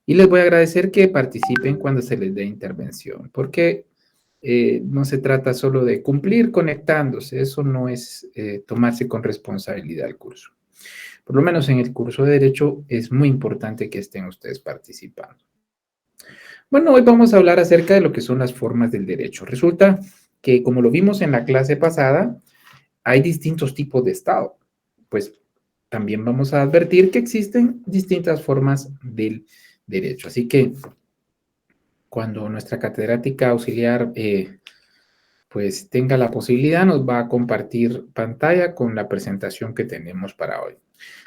Y les voy a agradecer que participen cuando se les dé intervención, porque no se trata solo de cumplir conectándose, eso no es tomarse con responsabilidad el curso. Por lo menos en el curso de Derecho es muy importante que estén ustedes participando. Bueno, hoy vamos a hablar acerca de lo que son las formas del derecho. Resulta que, como lo vimos en la clase pasada, hay distintos tipos de Estado. Pues también vamos a advertir que existen distintas formas del derecho. Así que cuando nuestra catedrática auxiliar pues tenga la posibilidad, nos va a compartir pantalla con la presentación que tenemos para hoy.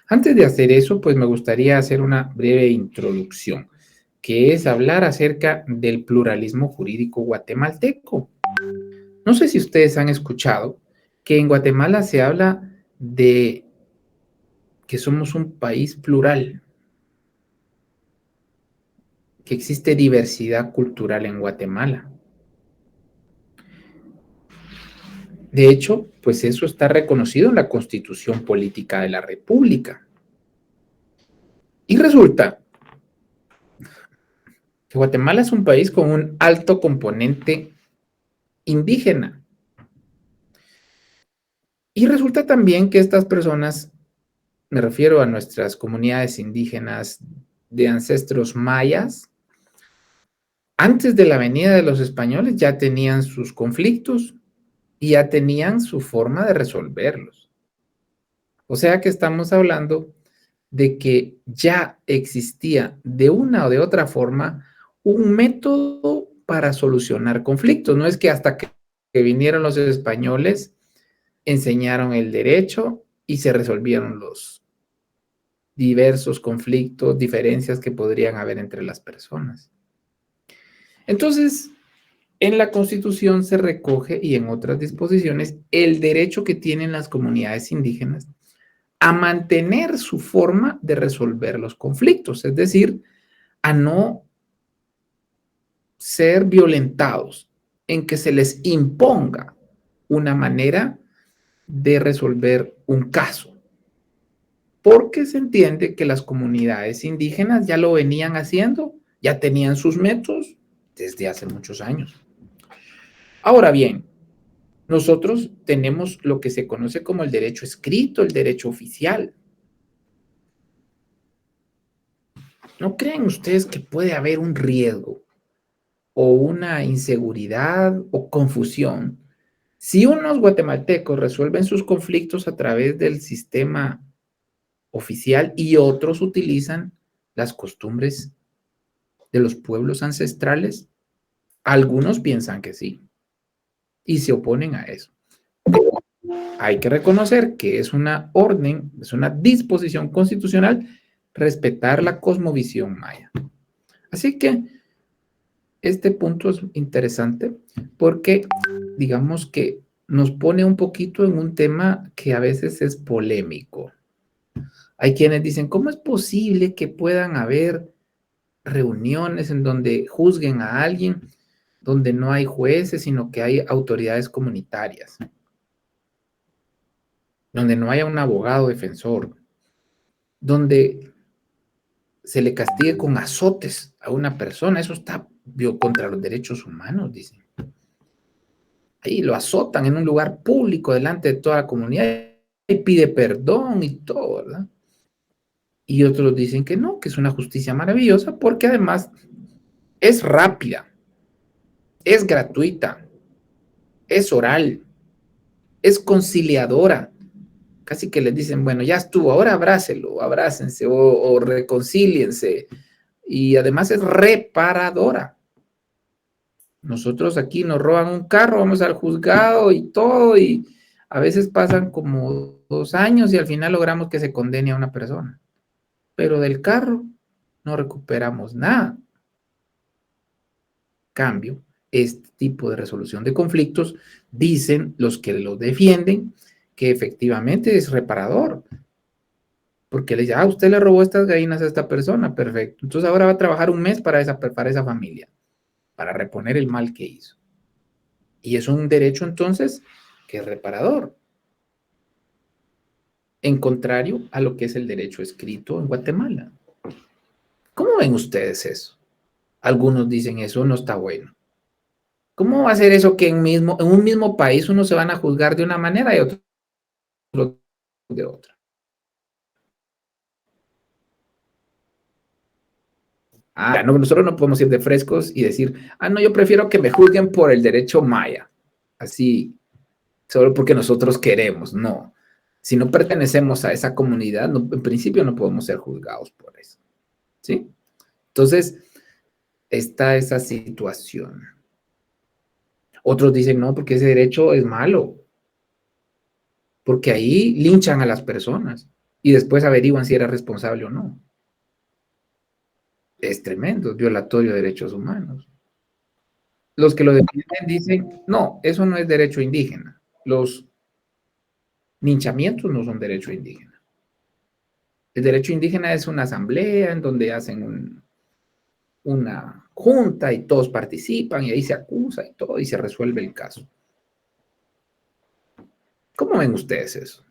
Antes de hacer eso, pues me gustaría hacer una breve introducción, que es hablar acerca del pluralismo jurídico guatemalteco. No sé si ustedes han escuchado que en Guatemala se habla de que somos un país plural, que existe diversidad cultural en Guatemala. De hecho, pues eso está reconocido en la Constitución Política de la República. Y resulta que Guatemala es un país con un alto componente indígena. Y resulta también que estas personas, me refiero a nuestras comunidades indígenas de ancestros mayas, antes de la venida de los españoles ya tenían sus conflictos y ya tenían su forma de resolverlos. O sea que estamos hablando de que ya existía de una o de otra forma un método para solucionar conflictos. No es que hasta que vinieron los españoles enseñaron el derecho y se resolvieron los diversos conflictos, diferencias que podrían haber entre las personas. Entonces, en la Constitución se recoge y en otras disposiciones el derecho que tienen las comunidades indígenas a mantener su forma de resolver los conflictos, es decir, a no ser violentados, en que se les imponga una manera de resolver un caso, porque se entiende que las comunidades indígenas ya lo venían haciendo, ya tenían sus métodos desde hace muchos años. Ahora bien, nosotros tenemos lo que se conoce como el derecho escrito, el derecho oficial. ¿No creen ustedes que puede haber un riesgo o una inseguridad o confusión si unos guatemaltecos resuelven sus conflictos a través del sistema oficial y otros utilizan las costumbres de los pueblos ancestrales? Algunos piensan que sí y se oponen a eso. Hay que reconocer que es una orden, es una disposición constitucional respetar la cosmovisión maya. Así que este punto es interesante porque digamos que nos pone un poquito en un tema que a veces es polémico. Hay quienes dicen, ¿cómo es posible que puedan haber reuniones en donde juzguen a alguien, donde no hay jueces, sino que hay autoridades comunitarias, donde no haya un abogado defensor, donde se le castigue con azotes a una persona? Eso está contra los derechos humanos, dicen. Ahí lo azotan en un lugar público delante de toda la comunidad y pide perdón y todo, ¿verdad? Y otros dicen que no, que es una justicia maravillosa porque además es rápida, es gratuita, es oral, es conciliadora. Casi que les dicen, bueno, ya estuvo, ahora abrácelo, abrácense o reconcíliense. Y además es reparadora. Nosotros aquí nos roban un carro, vamos al juzgado y todo, y a veces pasan como 2 años y al final logramos que se condene a una persona. Pero del carro no recuperamos nada. Cambio, este tipo de resolución de conflictos, dicen los que lo defienden, que efectivamente es reparador. Porque le dice, usted le robó estas gallinas a esta persona, perfecto. Entonces ahora va a trabajar un mes para esa familia, para reponer el mal que hizo. Y es un derecho entonces que es reparador, en contrario a lo que es el derecho escrito en Guatemala. ¿Cómo ven ustedes eso? Algunos dicen eso no está bueno. ¿Cómo va a ser eso que en un mismo país unos se van a juzgar de una manera y otros de otra? Ah, no, nosotros no podemos ir de frescos y decir, ah, no, yo prefiero que me juzguen por el derecho maya. Así, solo porque nosotros queremos. No. Si no pertenecemos a esa comunidad, no, en principio no podemos ser juzgados por eso. ¿Sí? Entonces, está esa situación. Otros dicen, no, porque ese derecho es malo. Porque ahí linchan a las personas y después averiguan si era responsable o no. Es tremendo, es violatorio de derechos humanos. Los que lo defienden dicen, no, eso no es derecho indígena. Los linchamientos no son derecho indígena. El derecho indígena es una asamblea en donde hacen una junta y todos participan y ahí se acusa y todo y se resuelve el caso. ¿Cómo ven ustedes eso?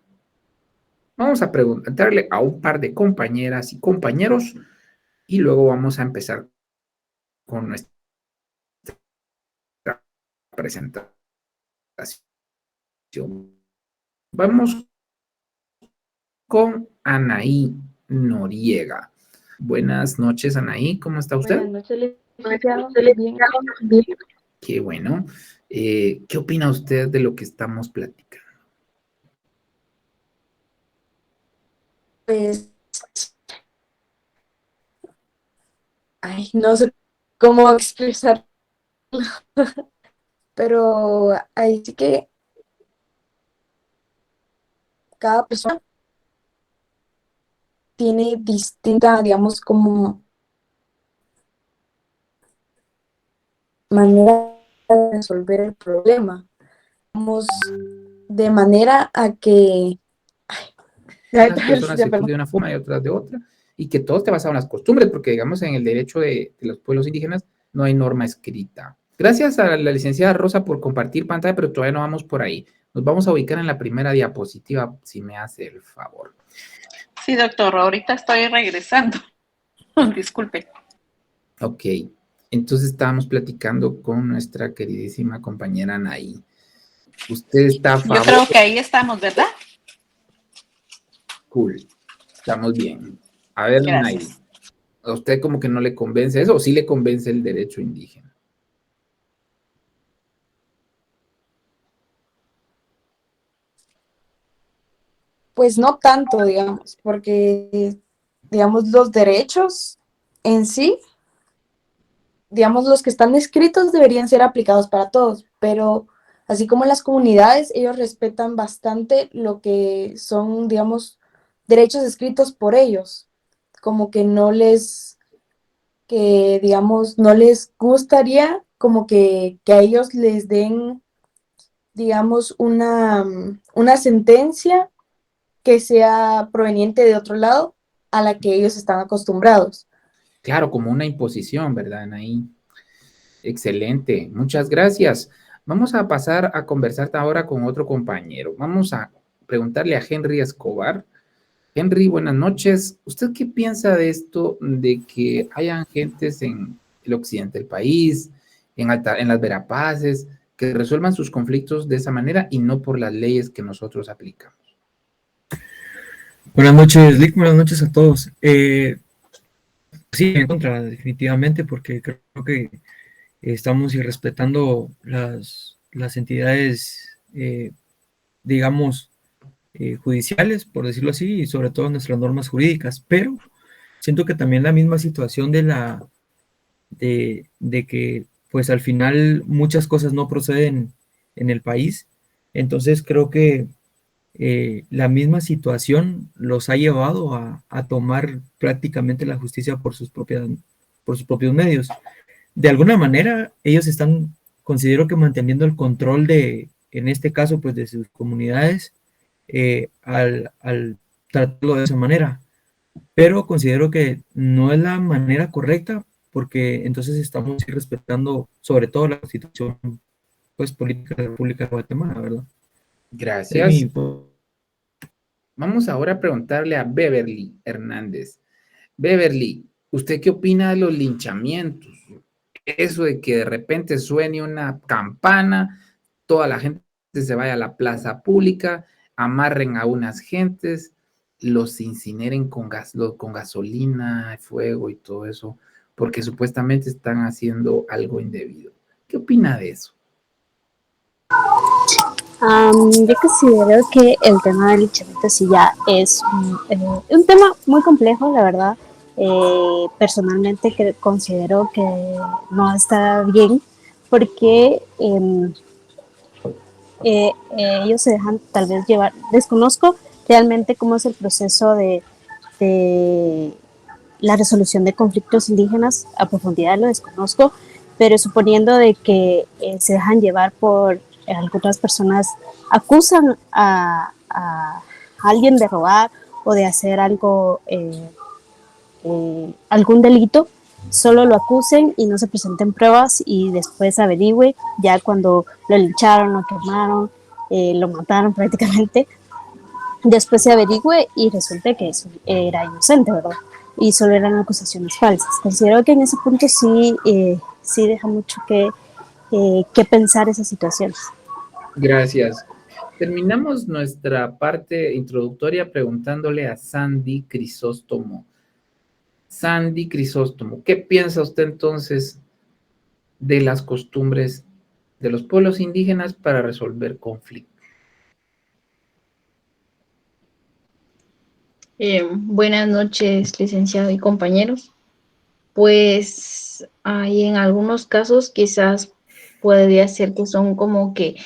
Vamos a preguntarle a un par de compañeras y compañeros y luego vamos a empezar con nuestra presentación. Vamos con Anaí Noriega. Buenas noches, Anaí, ¿cómo está usted? Buenas noches, licenciado. Bien, Bien. Qué bueno. ¿Qué opina usted de lo que estamos platicando? pues, ay, no sé cómo expresarlo, pero ahí sí que cada persona tiene distinta, digamos, como manera de resolver el problema. Vamos de manera a que, Unas personas se juzgan de una forma y otras de otra, y que todo esté basado en las costumbres, porque digamos en el derecho de los pueblos indígenas no hay norma escrita. Gracias a la licenciada Rosa por compartir pantalla, pero todavía no vamos por ahí. Nos vamos a ubicar en la primera diapositiva, si me hace el favor. Sí, doctor, ahorita estoy regresando. Disculpe. Ok, entonces estábamos platicando con nuestra queridísima compañera Anaí. ¿Usted está a Yo favor? creo que ahí estamos, ¿verdad? Cool, estamos bien. A ver, Anaí, Gracias. ¿a usted como que no le convence eso o sí le convence el derecho indígena? pues no tanto, digamos, porque, digamos, los derechos en sí, digamos, los que están escritos deberían ser aplicados para todos, pero así como en las comunidades, ellos respetan bastante lo que son, digamos, derechos escritos por ellos, como que no les, que digamos, no les gustaría como que a ellos les den, digamos, una sentencia que sea proveniente de otro lado a la que ellos están acostumbrados. Claro, como una imposición, ¿verdad, Anaí? Excelente, muchas gracias. Vamos a pasar a conversar ahora con otro compañero. Vamos a preguntarle a Henry Escobar. Henry, buenas noches. ¿Usted qué piensa de esto de que hayan gentes en el occidente del país, en las Verapaces, que resuelvan sus conflictos de esa manera y no por las leyes que nosotros aplicamos? Buenas noches, Lick, buenas noches a todos. Sí, en contra, definitivamente, porque creo que estamos irrespetando las entidades, digamos, judiciales, por decirlo así, y sobre todo nuestras normas jurídicas. Pero siento que también la misma situación de que, pues al final muchas cosas no proceden en el país. Entonces creo que la misma situación los ha llevado a tomar prácticamente la justicia por sus propios medios. De alguna manera, ellos están, considero que manteniendo el control de, en este caso, pues de sus comunidades, al tratarlo de esa manera. Pero considero que no es la manera correcta porque entonces estamos respetando sobre todo la constitución pues, política de la República de Guatemala, ¿verdad? Es Gracias. mi Vamos ahora a preguntarle a Beverly Hernández. Beverly, ¿Usted qué opina de los linchamientos? Eso de que de repente suene una campana, toda la gente se vaya a la plaza pública, amarren a unas gentes, los incineren con con gasolina, fuego y todo eso, porque supuestamente están haciendo algo indebido. ¿Qué opina de eso? Yo considero que el tema del linchamiento sí ya es un tema muy complejo, la verdad. Personalmente considero que no está bien porque ellos se dejan tal vez llevar. Desconozco realmente cómo es el proceso de la resolución de conflictos indígenas a profundidad, lo desconozco, pero suponiendo de que se dejan llevar por algunas personas, acusan a alguien de robar o de hacer algo, algún delito, solo lo acusen y no se presenten pruebas y después averigüe, ya cuando lo lincharon, lo quemaron, lo mataron prácticamente, después se averigüe y resulte que eso era inocente, ¿verdad? Y solo eran acusaciones falsas. Considero que en ese punto sí, sí deja mucho que pensar esas situaciones. Gracias. Terminamos nuestra parte introductoria preguntándole a Sandy Crisóstomo. Sandy Crisóstomo, ¿qué piensa usted entonces de las costumbres de los pueblos indígenas para resolver conflictos? Buenas noches, licenciado y compañeros. Pues hay en algunos casos quizás podría ser que son como que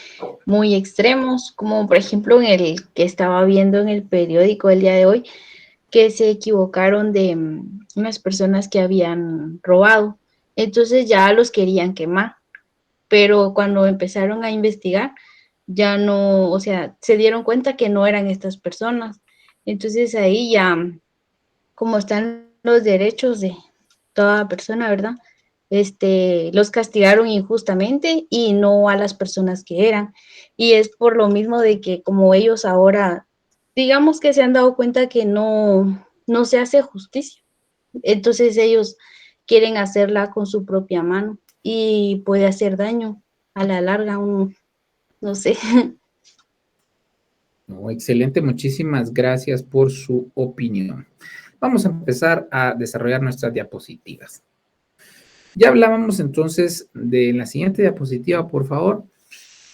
muy extremos, como por ejemplo en el que estaba viendo en el periódico el día de hoy, que se equivocaron de unas personas que habían robado. Entonces ya los querían quemar, pero cuando empezaron a investigar, ya no, o sea, se dieron cuenta que no eran estas personas. Entonces ahí ya, como están los derechos de toda persona, ¿verdad? Los castigaron injustamente y no a las personas que eran. Y es por lo mismo de que como ellos ahora, digamos que se han dado cuenta que no se hace justicia. Entonces ellos quieren hacerla con su propia mano y puede hacer daño a la larga, no sé. No, excelente, muchísimas gracias por su opinión. Vamos a empezar a desarrollar nuestras diapositivas. Ya hablábamos entonces de la siguiente diapositiva, por favor,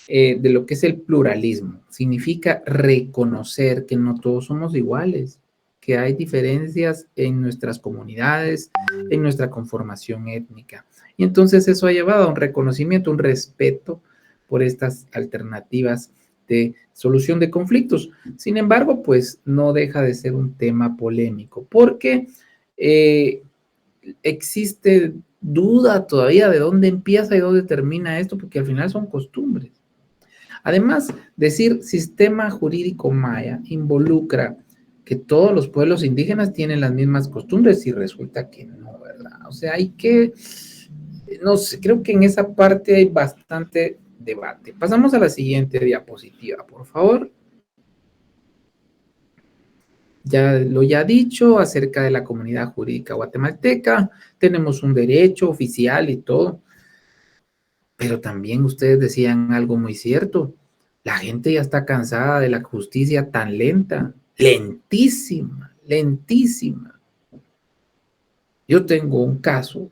de lo que es el pluralismo. Significa reconocer que no todos somos iguales, que hay diferencias en nuestras comunidades, en nuestra conformación étnica. Y entonces eso ha llevado a un reconocimiento, un respeto por estas alternativas de solución de conflictos. Sin embargo, pues no deja de ser un tema polémico, porque existe duda todavía de dónde empieza y dónde termina esto, porque al final son costumbres. Además, decir sistema jurídico maya involucra que todos los pueblos indígenas tienen las mismas costumbres y resulta que no, ¿verdad? O sea, hay que, no sé, creo que en esa parte hay bastante debate. Pasamos a la siguiente diapositiva, por favor. Ya lo ya dicho acerca de la comunidad jurídica guatemalteca, tenemos un derecho oficial y todo, pero también ustedes decían algo muy cierto, la gente ya está cansada de la justicia tan lenta, lentísima, lentísima. Yo tengo un caso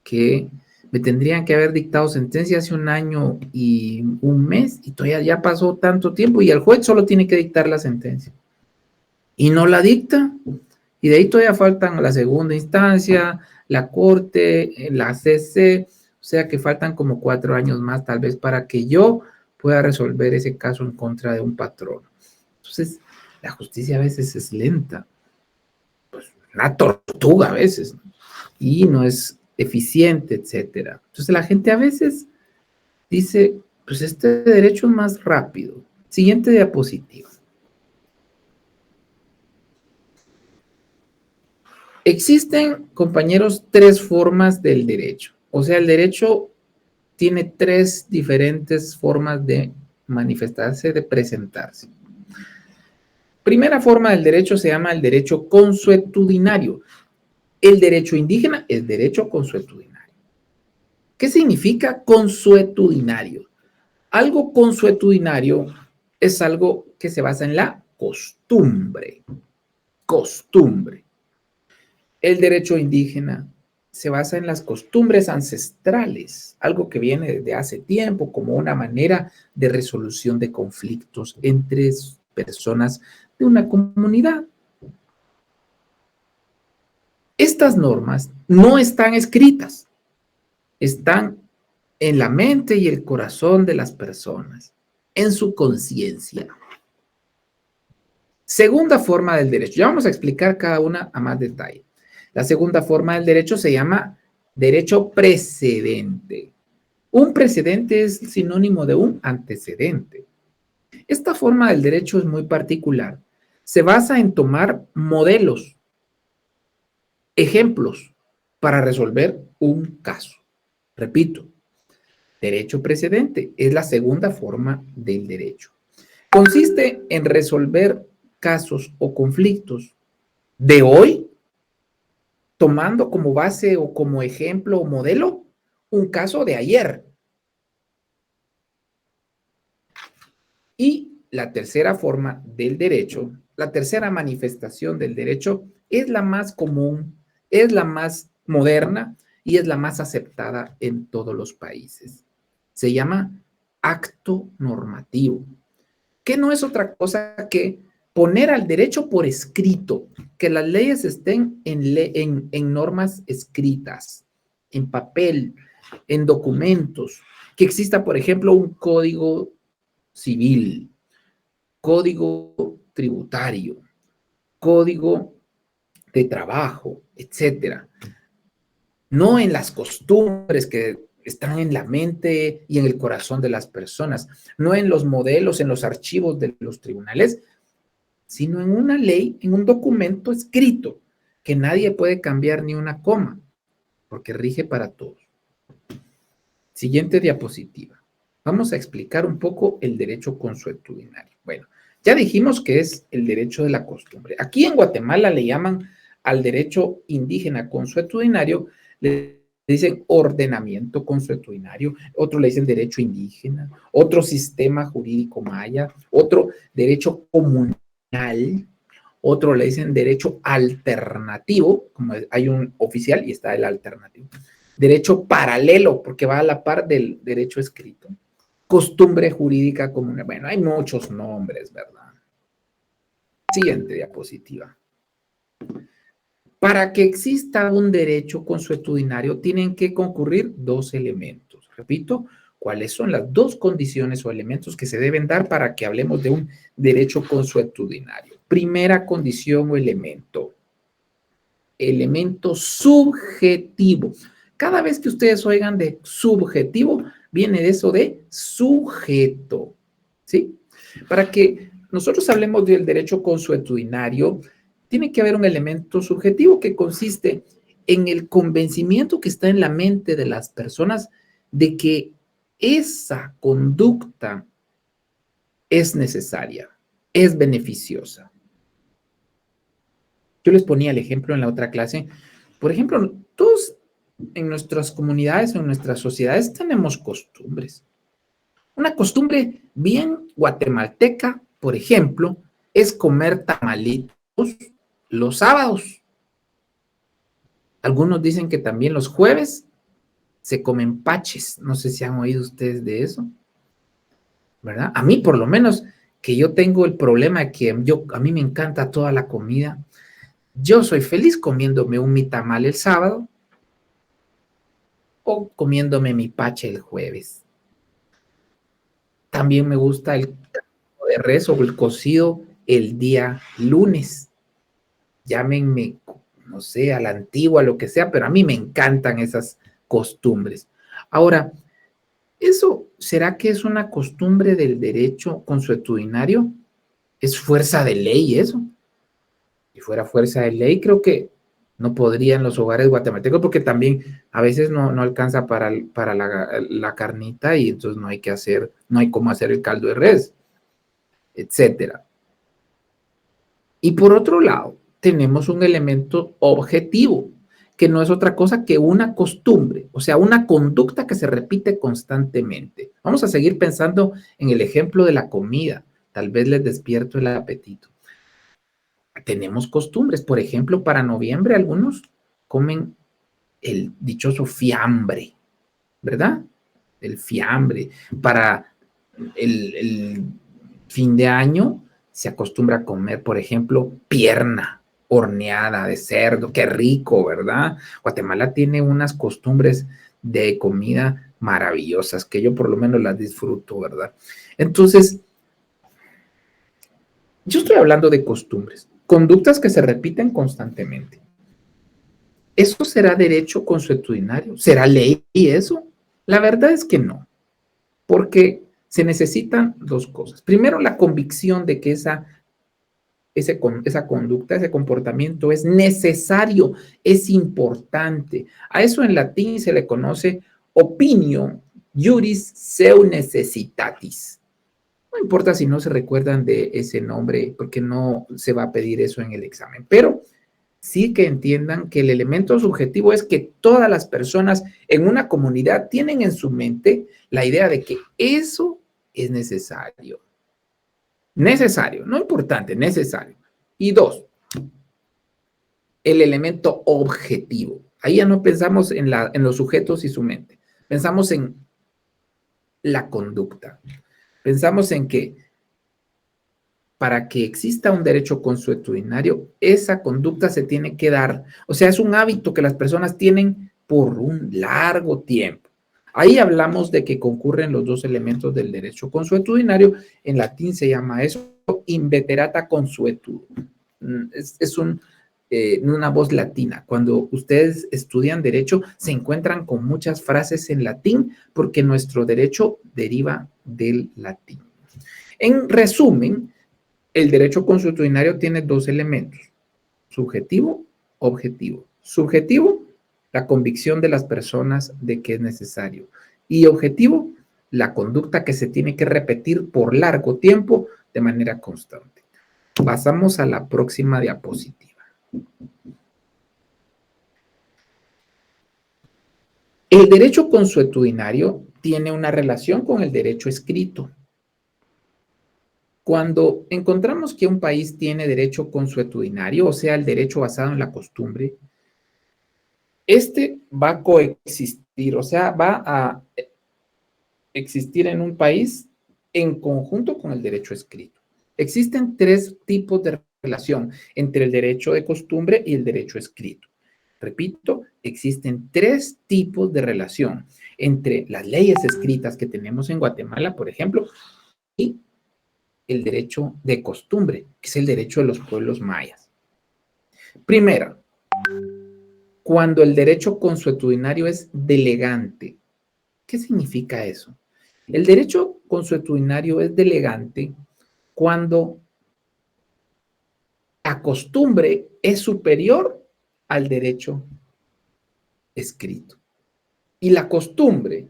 que me tendrían que haber dictado sentencia hace 1 año y 1 mes y todavía ya pasó tanto tiempo y el juez solo tiene que dictar la sentencia. Y no la dicta, y de ahí todavía faltan la segunda instancia, la corte, la CC, o sea que faltan como 4 años más tal vez para que yo pueda resolver ese caso en contra de un patrón. Entonces, la justicia a veces es lenta, pues una tortuga a veces, ¿no? Y no es eficiente, etcétera. Entonces la gente a veces dice, pues este derecho es más rápido. Siguiente diapositiva. Existen, compañeros, 3 formas del derecho. O sea, el derecho tiene 3 diferentes formas de manifestarse, de presentarse. Primera forma del derecho se llama el derecho consuetudinario. El derecho indígena es derecho consuetudinario. ¿Qué significa consuetudinario? Algo consuetudinario es algo que se basa en la costumbre. Costumbre. El derecho indígena se basa en las costumbres ancestrales, algo que viene desde hace tiempo como una manera de resolución de conflictos entre personas de una comunidad. Estas normas no están escritas, están en la mente y el corazón de las personas, en su conciencia. Segunda forma del derecho. Ya vamos a explicar cada una a más detalle. La segunda forma del derecho se llama derecho precedente. Un precedente es sinónimo de un antecedente. Esta forma del derecho es muy particular. Se basa en tomar modelos, ejemplos, para resolver un caso. Repito, derecho precedente es la segunda forma del derecho. Consiste en resolver casos o conflictos de hoy, tomando como base o como ejemplo o modelo un caso de ayer. Y la tercera forma del derecho, la tercera manifestación del derecho es la más común, es la más moderna y es la más aceptada en todos los países. Se llama acto normativo, que no es otra cosa que poner al derecho por escrito, que las leyes estén en normas escritas, en papel, en documentos, que exista, por ejemplo, un código civil, código tributario, código de trabajo, etcétera. No en las costumbres que están en la mente y en el corazón de las personas, no en los modelos, en los archivos de los tribunales, sino en una ley, en un documento escrito, que nadie puede cambiar ni una coma, porque rige para todos. Siguiente diapositiva. Vamos a explicar un poco el derecho consuetudinario. Bueno, ya dijimos que es el derecho de la costumbre. Aquí en Guatemala le llaman al derecho indígena consuetudinario, le dicen ordenamiento consuetudinario, otro le dicen derecho indígena, otro sistema jurídico maya, otro derecho comunal, otro le dicen derecho alternativo, como hay un oficial y está el alternativo. Derecho paralelo, porque va a la par del derecho escrito. Costumbre jurídica común. Bueno, hay muchos nombres, ¿verdad? Siguiente diapositiva. Para que exista un derecho consuetudinario, tienen que concurrir dos elementos. Repito, ¿cuáles son las dos condiciones o elementos que se deben dar para que hablemos de un derecho consuetudinario? Primera condición o elemento. Elemento subjetivo. Cada vez que ustedes oigan de subjetivo, viene de eso de sujeto, ¿sí? Para que nosotros hablemos del derecho consuetudinario, tiene que haber un elemento subjetivo que consiste en el convencimiento que está en la mente de las personas de que esa conducta es necesaria, es beneficiosa. Yo les ponía el ejemplo en la otra clase. Por ejemplo, todos en nuestras comunidades, en nuestras sociedades, tenemos costumbres. Una costumbre bien guatemalteca, por ejemplo, es comer tamalitos los sábados. Algunos dicen que también los jueves se comen paches. No sé si han oído ustedes de eso, ¿verdad? A mí, por lo menos, que yo tengo el problema de que a mí me encanta toda la comida. Yo soy feliz comiéndome un mitamal el sábado o comiéndome mi pache el jueves. También me gusta el caldo de res o el cocido el día lunes. Llámenme, no sé, a la antigua, lo que sea, pero a mí me encantan esas costumbres. Ahora, ¿eso será que es una costumbre del derecho consuetudinario? ¿Es fuerza de ley eso? Si fuera fuerza de ley, creo que no podrían los hogares guatemaltecos, porque también a veces no alcanza para la carnita y entonces no hay cómo hacer el caldo de res, etcétera. Y por otro lado, tenemos un elemento objetivo. que no es otra cosa que una costumbre, o sea, una conducta que se repite constantemente. Vamos a seguir pensando en el ejemplo de la comida. Tal vez les despierto el apetito. Tenemos costumbres, por ejemplo, para noviembre algunos comen el dichoso fiambre, ¿verdad? El fiambre. Para el fin de año se acostumbra a comer, por ejemplo, pierna horneada de cerdo. Qué rico, ¿verdad? Guatemala tiene unas costumbres de comida maravillosas que yo por lo menos las disfruto, ¿verdad? Entonces, yo estoy hablando de costumbres, conductas que se repiten constantemente. ¿Eso será derecho consuetudinario? ¿Será ley eso? La verdad es que no, porque se necesitan dos cosas. Primero, la convicción de que esa conducta, ese comportamiento es necesario, es importante. A eso en latín se le conoce opinio iuris seu necessitatis. No importa si no se recuerdan de ese nombre, porque no se va a pedir eso en el examen, pero sí que entiendan que el elemento subjetivo es que todas las personas en una comunidad tienen en su mente la idea de que eso es necesario. Necesario, no importante, necesario. Y dos, el elemento objetivo. Ahí ya no pensamos en los sujetos y su mente. Pensamos en la conducta. Pensamos en que para que exista un derecho consuetudinario, esa conducta se tiene que dar. O sea, es un hábito que las personas tienen por un largo tiempo. Ahí hablamos de que concurren los dos elementos del derecho consuetudinario. En latín se llama eso inveterata consuetudo. Es una voz latina. Cuando ustedes estudian derecho, se encuentran con muchas frases en latín porque nuestro derecho deriva del latín. En resumen, el derecho consuetudinario tiene dos elementos, subjetivo, objetivo. Subjetivo, la convicción de las personas de que es necesario. Y objetivo, la conducta que se tiene que repetir por largo tiempo de manera constante. Pasamos a la próxima diapositiva. El derecho consuetudinario tiene una relación con el derecho escrito. Cuando encontramos que un país tiene derecho consuetudinario, o sea, el derecho basado en la costumbre, este va a coexistir, o sea, va a existir en un país en conjunto con el derecho escrito. Existen tres tipos de relación entre el derecho de costumbre y el derecho escrito. Repito, existen tres tipos de relación entre las leyes escritas que tenemos en Guatemala, por ejemplo, y el derecho de costumbre, que es el derecho de los pueblos mayas. Primero, cuando el derecho consuetudinario es delegante. ¿Qué significa eso? El derecho consuetudinario es delegante cuando la costumbre es superior al derecho escrito. Y la costumbre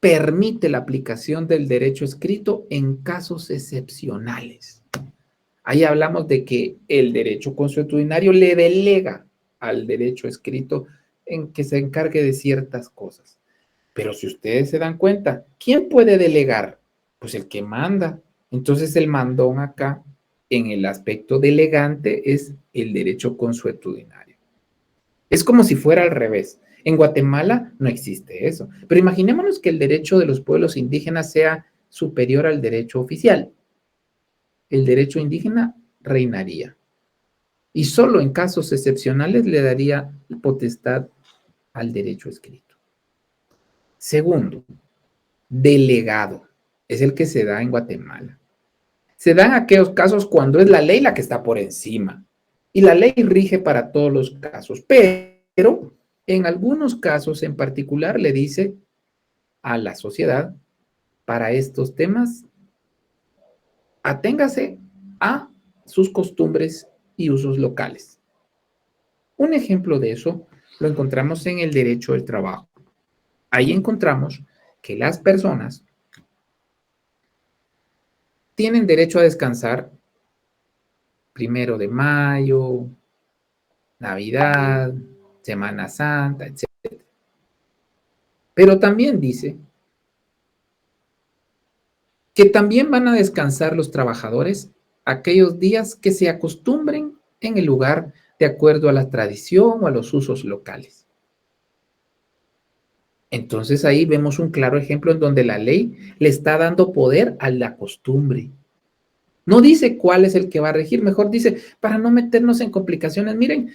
permite la aplicación del derecho escrito en casos excepcionales. Ahí hablamos de que el derecho consuetudinario le delega al derecho escrito en que se encargue de ciertas cosas. Pero si ustedes se dan cuenta, ¿quién puede delegar? Pues el que manda. Entonces el mandón acá, en el aspecto delegante, es el derecho consuetudinario. Es como si fuera al revés. En Guatemala no existe eso. Pero imaginémonos que el derecho de los pueblos indígenas sea superior al derecho oficial. El derecho indígena reinaría. Y solo en casos excepcionales le daría potestad al derecho escrito. Segundo, delegado. Es el que se da en Guatemala. Se dan aquellos casos cuando es la ley la que está por encima. Y la ley rige para todos los casos. Pero en algunos casos en particular le dice a la sociedad, para estos temas, aténgase a sus costumbres y usos locales. Un ejemplo de eso lo encontramos en el derecho del trabajo. Ahí encontramos que las personas tienen derecho a descansar 1 de mayo, Navidad, Semana Santa, etc. Pero también dice que también van a descansar los trabajadores aquellos días que se acostumbren en el lugar de acuerdo a la tradición o a los usos locales. Entonces ahí vemos un claro ejemplo en donde la ley le está dando poder a la costumbre. No dice cuál es el que va a regir, mejor dice, para no meternos en complicaciones, miren,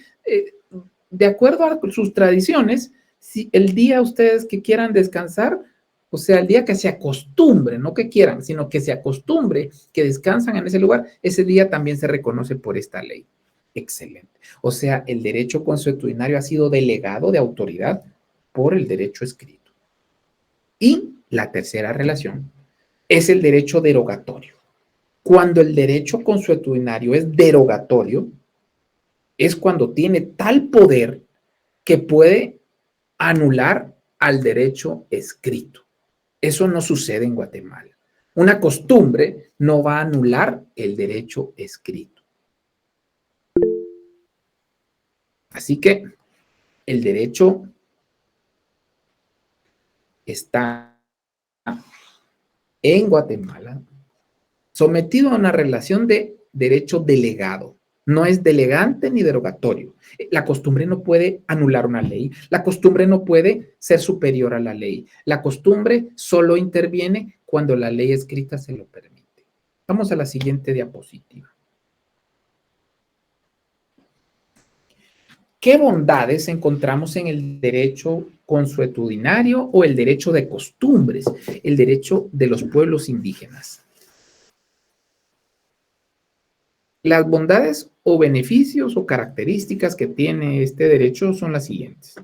de acuerdo a sus tradiciones, si el día ustedes que quieran descansar, o sea, el día que se acostumbre, no que quieran, sino que se acostumbre, que descansan en ese lugar, ese día también se reconoce por esta ley. Excelente. O sea, el derecho consuetudinario ha sido delegado de autoridad por el derecho escrito. Y la tercera relación es el derecho derogatorio. Cuando el derecho consuetudinario es derogatorio, es cuando tiene tal poder que puede anular al derecho escrito. Eso no sucede en Guatemala. Una costumbre no va a anular el derecho escrito. Así que el derecho está en Guatemala sometido a una relación de derecho delegado. No es delegante ni derogatorio. La costumbre no puede anular una ley. La costumbre no puede ser superior a la ley. La costumbre solo interviene cuando la ley escrita se lo permite. Vamos a la siguiente diapositiva. ¿Qué bondades encontramos en el derecho consuetudinario o el derecho de costumbres, el derecho de los pueblos indígenas? Las bondades o beneficios o características que tiene este derecho son las siguientes.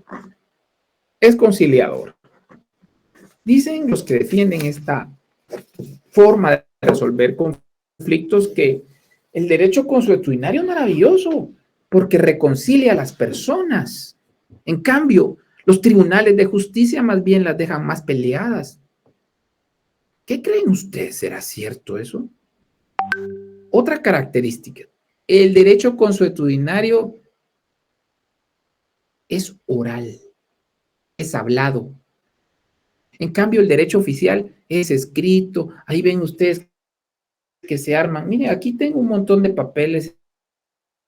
Es conciliador. Dicen los que defienden esta forma de resolver conflictos que el derecho consuetudinario es maravilloso porque reconcilia a las personas. En cambio, los tribunales de justicia más bien las dejan más peleadas. ¿Qué creen ustedes? ¿Será cierto eso? Otra característica, el derecho consuetudinario es oral, es hablado. En cambio, el derecho oficial es escrito. Ahí ven ustedes que se arman. Mire, aquí tengo un montón de papeles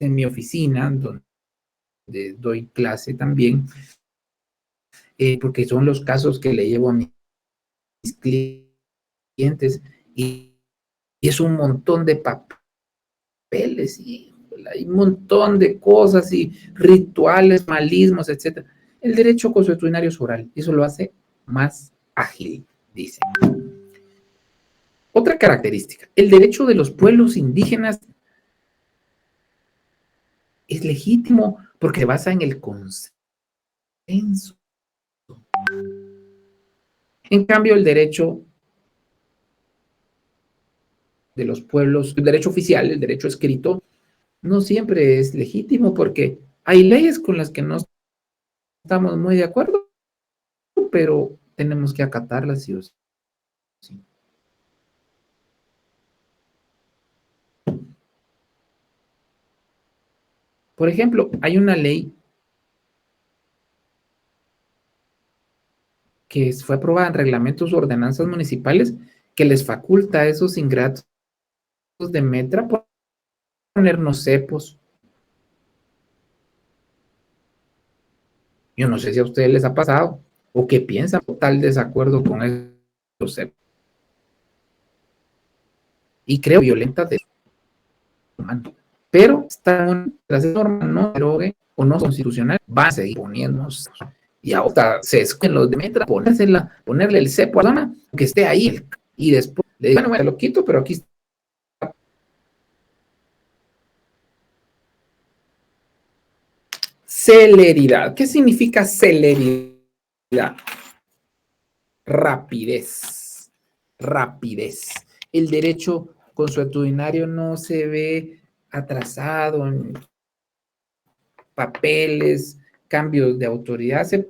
en mi oficina, donde doy clase también, porque son los casos que le llevo a mis clientes y es un montón de papeles y hay un montón de cosas y rituales, malismos, etc. El derecho consuetudinario es oral, eso lo hace más ágil, dice. Otra característica, el derecho de los pueblos indígenas es legítimo porque se basa en el consenso. En cambio, el derecho de los pueblos, el derecho oficial, el derecho escrito, no siempre es legítimo porque hay leyes con las que no estamos muy de acuerdo, pero tenemos que acatarlas sí o sí. Por ejemplo, hay una ley que fue aprobada en reglamentos o ordenanzas municipales que les faculta a esos ingratos de Metra ponernos cepos. Yo no sé si a ustedes les ha pasado o qué piensan total desacuerdo con esos cepos. Y creo violentas de humano. Pero esta norma no derogue o no constitucional, va a seguir poniéndonos. Y ahora se escogen los de Metra, ponerle el cepo a la zona, que esté ahí. Y después le digo, bueno, lo quito, pero aquí está. Celeridad. ¿Qué significa celeridad? Rapidez. Rapidez. El derecho consuetudinario no se ve atrasado en papeles, cambios de autoridad. Hace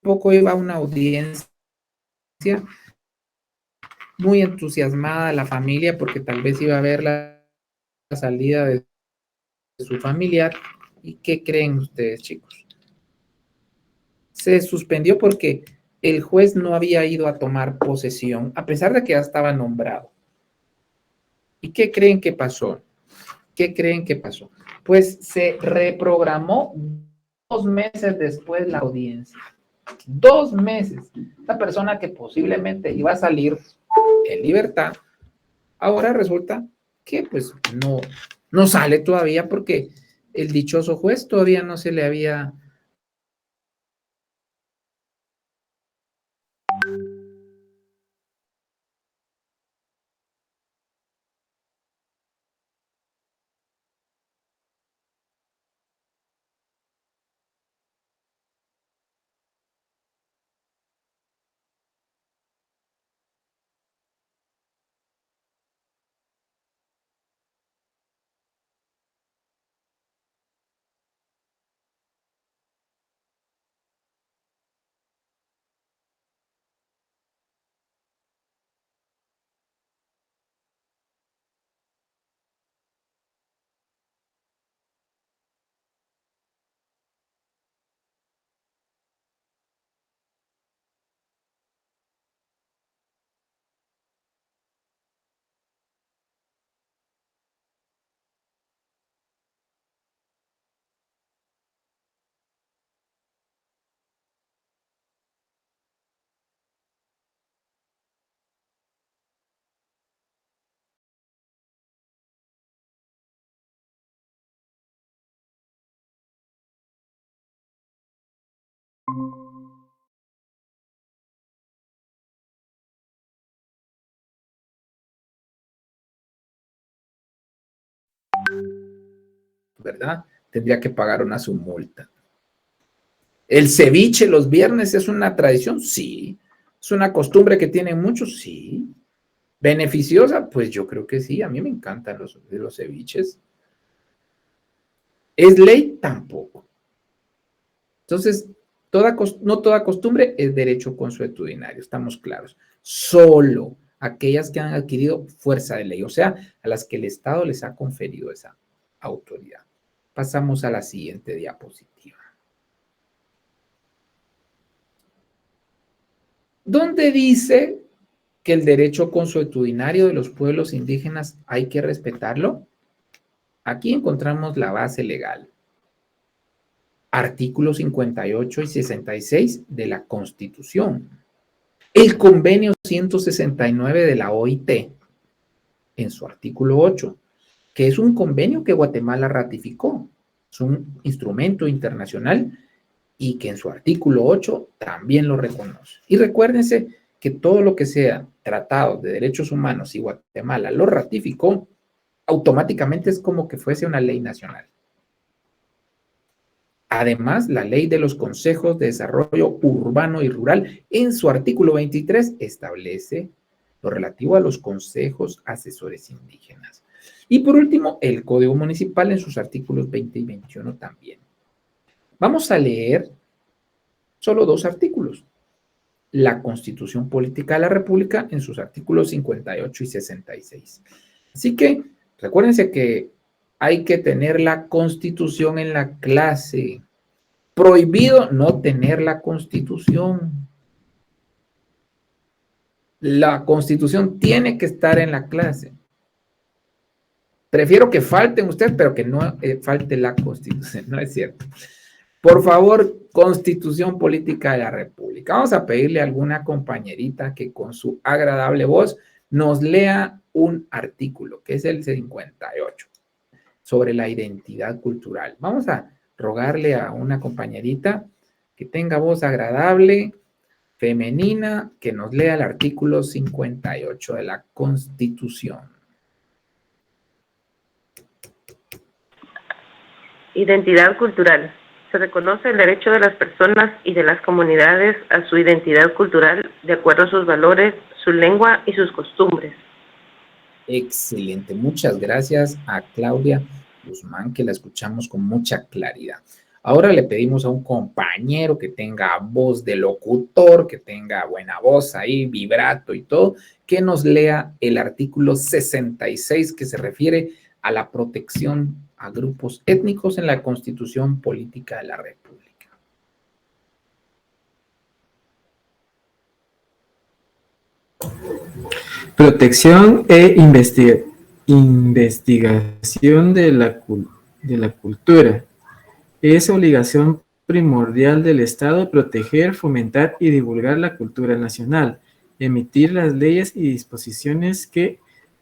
poco iba a una audiencia muy entusiasmada la familia porque tal vez iba a ver la salida de su familiar ¿Y qué creen ustedes, chicos? Se suspendió porque el juez no había ido a tomar posesión, a pesar de que ya estaba nombrado. ¿Y qué creen que pasó? ¿Qué creen que pasó? Pues se reprogramó 2 meses después la audiencia. 2 meses. La persona que posiblemente iba a salir en libertad, ahora resulta que pues no sale todavía porque el dichoso juez todavía no se le había... ¿Verdad? Tendría que pagar una su multa. ¿El ceviche los viernes es una tradición? Sí. ¿Es una costumbre que tienen muchos? Sí. ¿Beneficiosa? Pues yo creo que sí. A mí me encantan los ceviches. ¿Es ley? Tampoco. Entonces, no toda costumbre es derecho consuetudinario, estamos claros. Solo aquellas que han adquirido fuerza de ley, o sea, a las que el Estado les ha conferido esa autoridad. Pasamos a la siguiente diapositiva. ¿Dónde dice que el derecho consuetudinario de los pueblos indígenas hay que respetarlo? Aquí encontramos la base legal. Artículos 58 y 66 de la Constitución. El convenio 169 de la OIT, en su artículo 8, que es un convenio que Guatemala ratificó. Es un instrumento internacional y que en su artículo 8 también lo reconoce. Y recuérdense que todo lo que sea tratado de derechos humanos y Guatemala lo ratificó, automáticamente es como que fuese una ley nacional. Además, la ley de los consejos de desarrollo urbano y rural, en su artículo 23, establece lo relativo a los consejos asesores indígenas. Y por último, el Código Municipal en sus artículos 20 y 21 también. Vamos a leer solo 2 artículos. La Constitución Política de la República en sus artículos 58 y 66. Así que recuérdense que hay que tener la Constitución en la clase. Prohibido no tener la Constitución. La Constitución tiene que estar en la clase. Prefiero que falten ustedes, pero que no falte la Constitución. No es cierto. Por favor, Constitución Política de la República. Vamos a pedirle a alguna compañerita que con su agradable voz nos lea un artículo, que es el 58, sobre la identidad cultural. Vamos a rogarle a una compañerita que tenga voz agradable, femenina, que nos lea el artículo 58 de la Constitución. Identidad cultural. Se reconoce el derecho de las personas y de las comunidades a su identidad cultural de acuerdo a sus valores, su lengua y sus costumbres. Excelente. Muchas gracias a Claudia Guzmán, que la escuchamos con mucha claridad. Ahora le pedimos a un compañero que tenga voz de locutor, que tenga buena voz ahí, vibrato y todo, que nos lea el artículo 66 que se refiere a la protección a grupos étnicos en la Constitución Política de la República. Protección e investigación de la cultura. Es obligación primordial del Estado proteger, fomentar y divulgar la cultura nacional, emitir las leyes y disposiciones que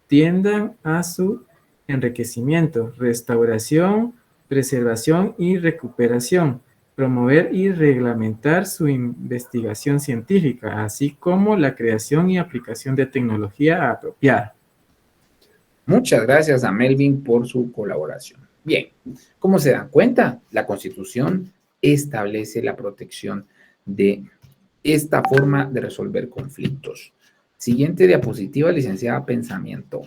tiendan a su enriquecimiento, restauración, preservación y recuperación, promover y reglamentar su investigación científica, así como la creación y aplicación de tecnología apropiada. Muchas gracias a Melvin por su colaboración. Bien, como se dan cuenta, la Constitución establece la protección de esta forma de resolver conflictos. Siguiente diapositiva, licenciada Pensamiento.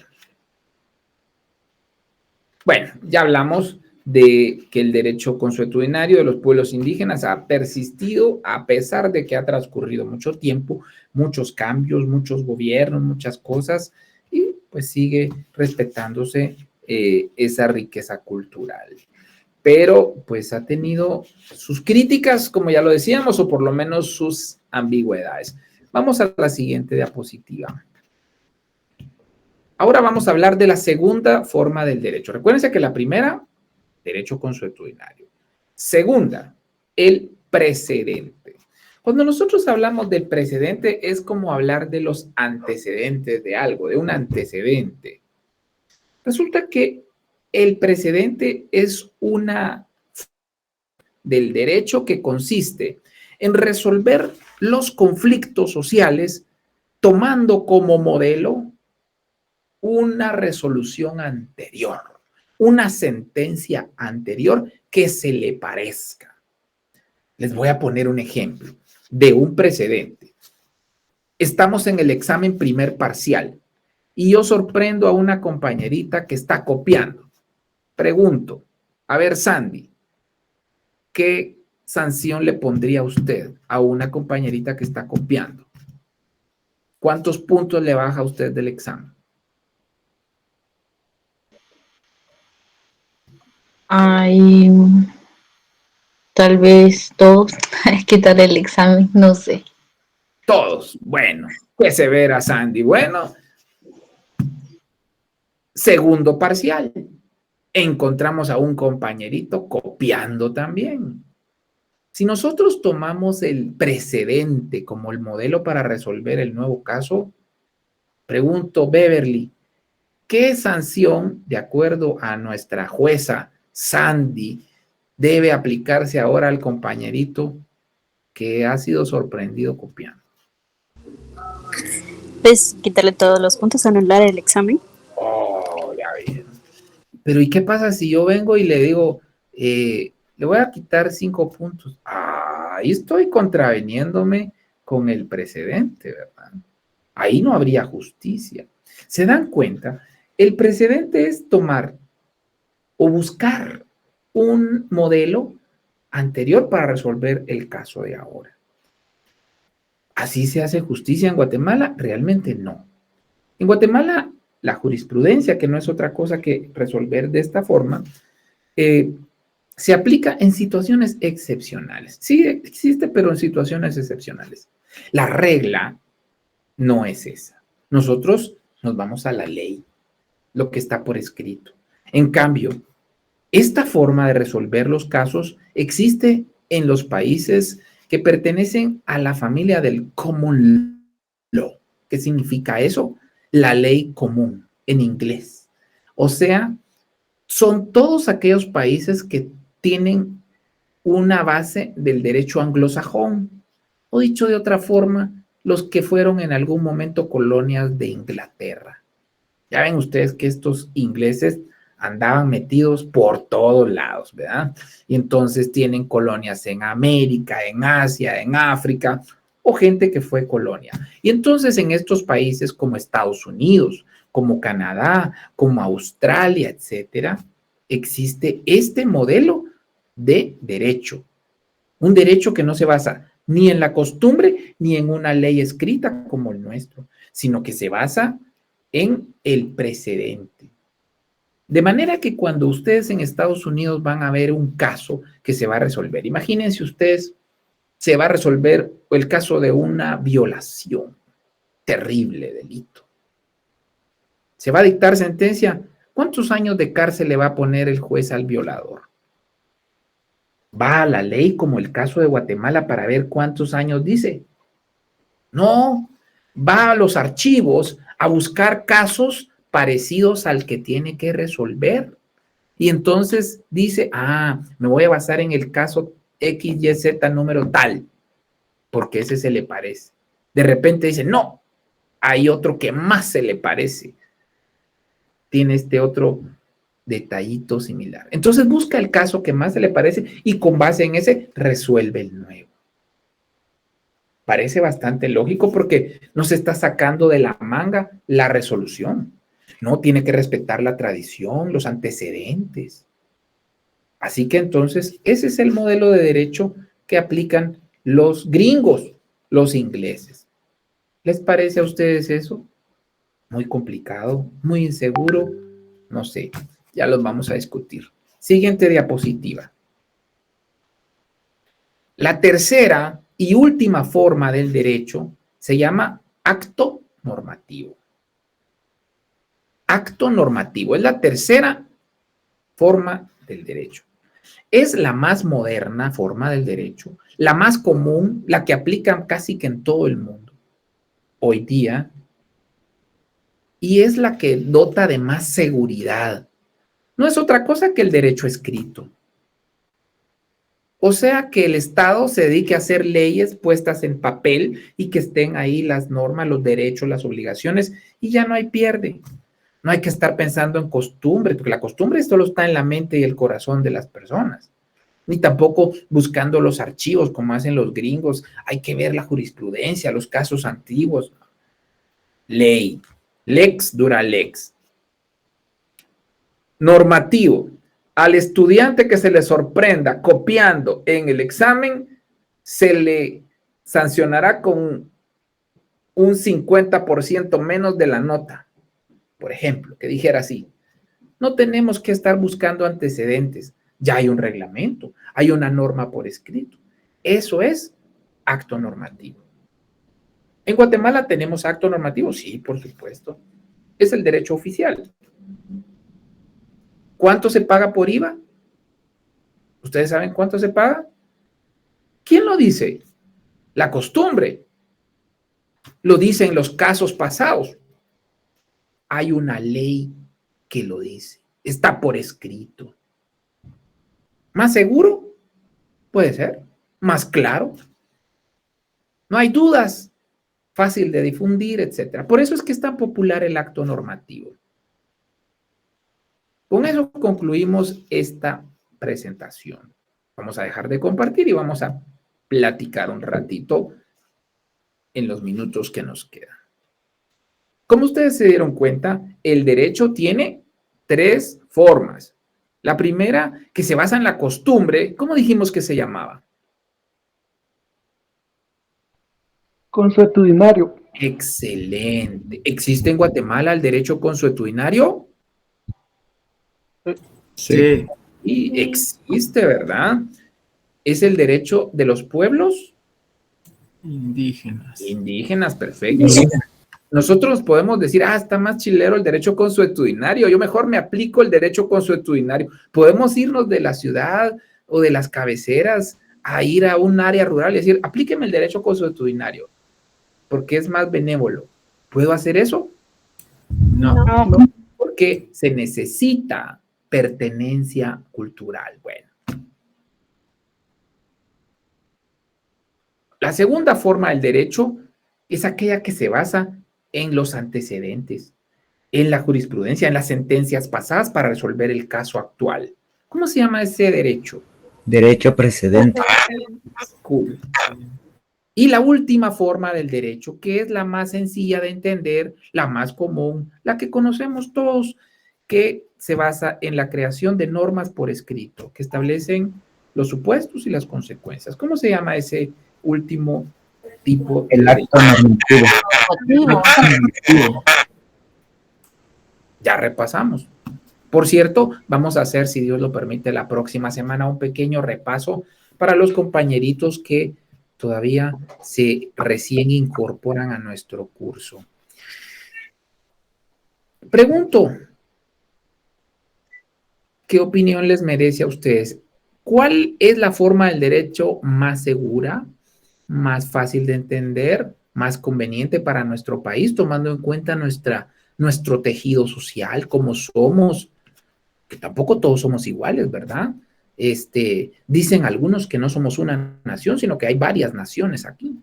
Bueno, ya hablamos de que el derecho consuetudinario de los pueblos indígenas ha persistido a pesar de que ha transcurrido mucho tiempo, muchos cambios, muchos gobiernos, muchas cosas, y pues sigue respetándose esa riqueza cultural. Pero pues ha tenido sus críticas, como ya lo decíamos, o por lo menos sus ambigüedades. Vamos a la siguiente diapositiva. Ahora vamos a hablar de la segunda forma del derecho. Recuérdense que la primera, derecho consuetudinario. Segunda, el precedente. Cuando nosotros hablamos del precedente, es como hablar de los antecedentes de algo, de un antecedente. Resulta que el precedente es una del derecho que consiste en resolver los conflictos sociales tomando como modelo una resolución anterior, una sentencia anterior que se le parezca. Les voy a poner un ejemplo de un precedente. Estamos en el examen primer parcial y yo sorprendo a una compañerita que está copiando. Pregunto, a ver, Sandy, ¿qué sanción le pondría usted a una compañerita que está copiando? ¿Cuántos puntos le baja a usted del examen? Ay, tal vez todos, quitar el examen, no sé. Todos. Bueno, qué severa, Sandy. Bueno, segundo parcial. Encontramos a un compañerito copiando también. Si nosotros tomamos el precedente como el modelo para resolver el nuevo caso, pregunto, Beverly, ¿qué sanción, de acuerdo a nuestra jueza Sandy, debe aplicarse ahora al compañerito que ha sido sorprendido copiando? Pues quitarle todos los puntos, anular el examen. Oh, ya vi. Pero ¿y qué pasa si yo vengo y le digo, le voy a quitar 5 puntos? Ahí estoy contraveniéndome con el precedente, ¿verdad? Ahí no habría justicia. ¿Se dan cuenta? El precedente es tomar o buscar un modelo anterior para resolver el caso de ahora. ¿Así se hace justicia en Guatemala? Realmente no. En Guatemala, la jurisprudencia, que no es otra cosa que resolver de esta forma, se aplica en situaciones excepcionales. Sí existe, pero en situaciones excepcionales. La regla no es esa. Nosotros nos vamos a la ley, lo que está por escrito. En cambio, esta forma de resolver los casos existe en los países que pertenecen a la familia del common law. ¿Qué significa eso? La ley común, en inglés. O sea, son todos aquellos países que tienen una base del derecho anglosajón, o dicho de otra forma, los que fueron en algún momento colonias de Inglaterra. Ya ven ustedes que estos ingleses andaban metidos por todos lados, ¿verdad? Y entonces tienen colonias en América, en Asia, en África, o gente que fue colonia. Y entonces en estos países como Estados Unidos, como Canadá, como Australia, etcétera, existe este modelo de derecho. Un derecho que no se basa ni en la costumbre ni en una ley escrita como el nuestro, sino que se basa en el precedente. De manera que cuando ustedes en Estados Unidos van a ver un caso que se va a resolver, imagínense ustedes, se va a resolver el caso de una violación, terrible delito. Se va a dictar sentencia. ¿Cuántos años de cárcel le va a poner el juez al violador? ¿Va a la ley como el caso de Guatemala para ver cuántos años dice? No, va a los archivos a buscar casos parecidos al que tiene que resolver. Y entonces dice, me voy a basar en el caso XYZ número tal, porque ese se le parece. De repente dice, no, hay otro que más se le parece. Tiene este otro detallito similar. Entonces busca el caso que más se le parece y con base en ese resuelve el nuevo. Parece bastante lógico porque no se está sacando de la manga la resolución. No, tiene que respetar la tradición, los antecedentes. Así que entonces ese es el modelo de derecho que aplican los gringos, los ingleses. ¿Les parece a ustedes eso? Muy complicado, muy inseguro, no sé, ya los vamos a discutir. Siguiente diapositiva. La tercera y última forma del derecho se llama acto normativo. Acto normativo es la tercera forma del derecho. Es la más moderna forma del derecho, la más común, la que aplican casi que en todo el mundo hoy día, y es la que dota de más seguridad. No es otra cosa que el derecho escrito. O sea, que el Estado se dedique a hacer leyes puestas en papel y que estén ahí las normas, los derechos, las obligaciones, y ya no hay pierde. No hay que estar pensando en costumbres, porque la costumbre solo está en la mente y el corazón de las personas. Ni tampoco buscando los archivos como hacen los gringos. Hay que ver la jurisprudencia, los casos antiguos. Ley. Lex dura lex. Normativo. Al estudiante que se le sorprenda copiando en el examen, se le sancionará con un 50% menos de la nota. Por ejemplo, que dijera así, no tenemos que estar buscando antecedentes, ya hay un reglamento, hay una norma por escrito. Eso es acto normativo. ¿En Guatemala tenemos acto normativo? Sí, por supuesto. Es el derecho oficial. ¿Cuánto se paga por IVA? ¿Ustedes saben cuánto se paga? ¿Quién lo dice? La costumbre. Lo dicen los casos pasados. Hay una ley que lo dice. Está por escrito. ¿Más seguro? Puede ser. ¿Más claro? No hay dudas. Fácil de difundir, etc. Por eso es que es tan popular el acto normativo. Con eso concluimos esta presentación. Vamos a dejar de compartir y vamos a platicar un ratito en los minutos que nos quedan. Como ustedes se dieron cuenta, el derecho tiene 3 formas. La primera, que se basa en la costumbre, ¿cómo dijimos que se llamaba? Consuetudinario. Excelente. ¿Existe en Guatemala el derecho consuetudinario? Sí. Y existe, ¿verdad? ¿Es el derecho de los pueblos? Indígenas. Indígenas, perfecto. Nosotros podemos decir, está más chilero el derecho consuetudinario, yo mejor me aplico el derecho consuetudinario. Podemos irnos de la ciudad o de las cabeceras a ir a un área rural y decir, aplíqueme el derecho consuetudinario, porque es más benévolo. ¿Puedo hacer eso? No. Porque se necesita pertenencia cultural. Bueno. La segunda forma del derecho es aquella que se basa en los antecedentes, en la jurisprudencia, en las sentencias pasadas para resolver el caso actual. ¿Cómo se llama ese derecho? Derecho precedente. Cool. Y la última forma del derecho, que es la más sencilla de entender, la más común, la que conocemos todos, que se basa en la creación de normas por escrito, que establecen los supuestos y las consecuencias. ¿Cómo se llama ese último tipo? El acto normativo. Ya repasamos. Por cierto, vamos a hacer, si Dios lo permite, la próxima semana un pequeño repaso para los compañeritos que todavía se recién incorporan a nuestro curso. Pregunto, ¿qué opinión les merece a ustedes? ¿Cuál es la forma del derecho más segura, más fácil de entender, más conveniente para nuestro país, tomando en cuenta nuestro tejido social, cómo somos? Que tampoco todos somos iguales, ¿verdad? Dicen algunos que no somos una nación, sino que hay varias naciones aquí.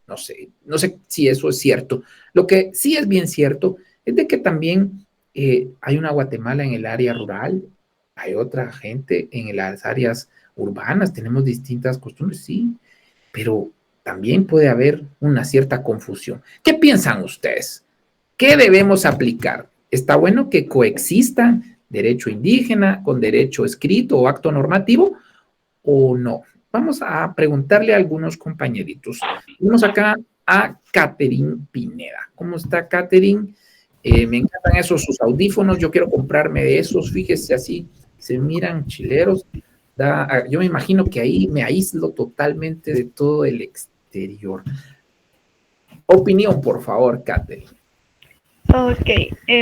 No sé si eso es cierto. Lo que sí es bien cierto es de que también hay una Guatemala en el área rural, hay otra gente en las áreas urbanas, tenemos distintas costumbres, sí, pero también puede haber una cierta confusión. ¿Qué piensan ustedes? ¿Qué debemos aplicar? ¿Está bueno que coexistan derecho indígena con derecho escrito o acto normativo o no? Vamos a preguntarle a algunos compañeritos. Tenemos acá a Catherine Pineda. ¿Cómo está, Catherine? Me encantan esos sus audífonos. Yo quiero comprarme de esos. Fíjese, así se miran chileros. Yo me imagino que ahí me aíslo totalmente de todo el exterior. Opinión, por favor, Catherine. Ok,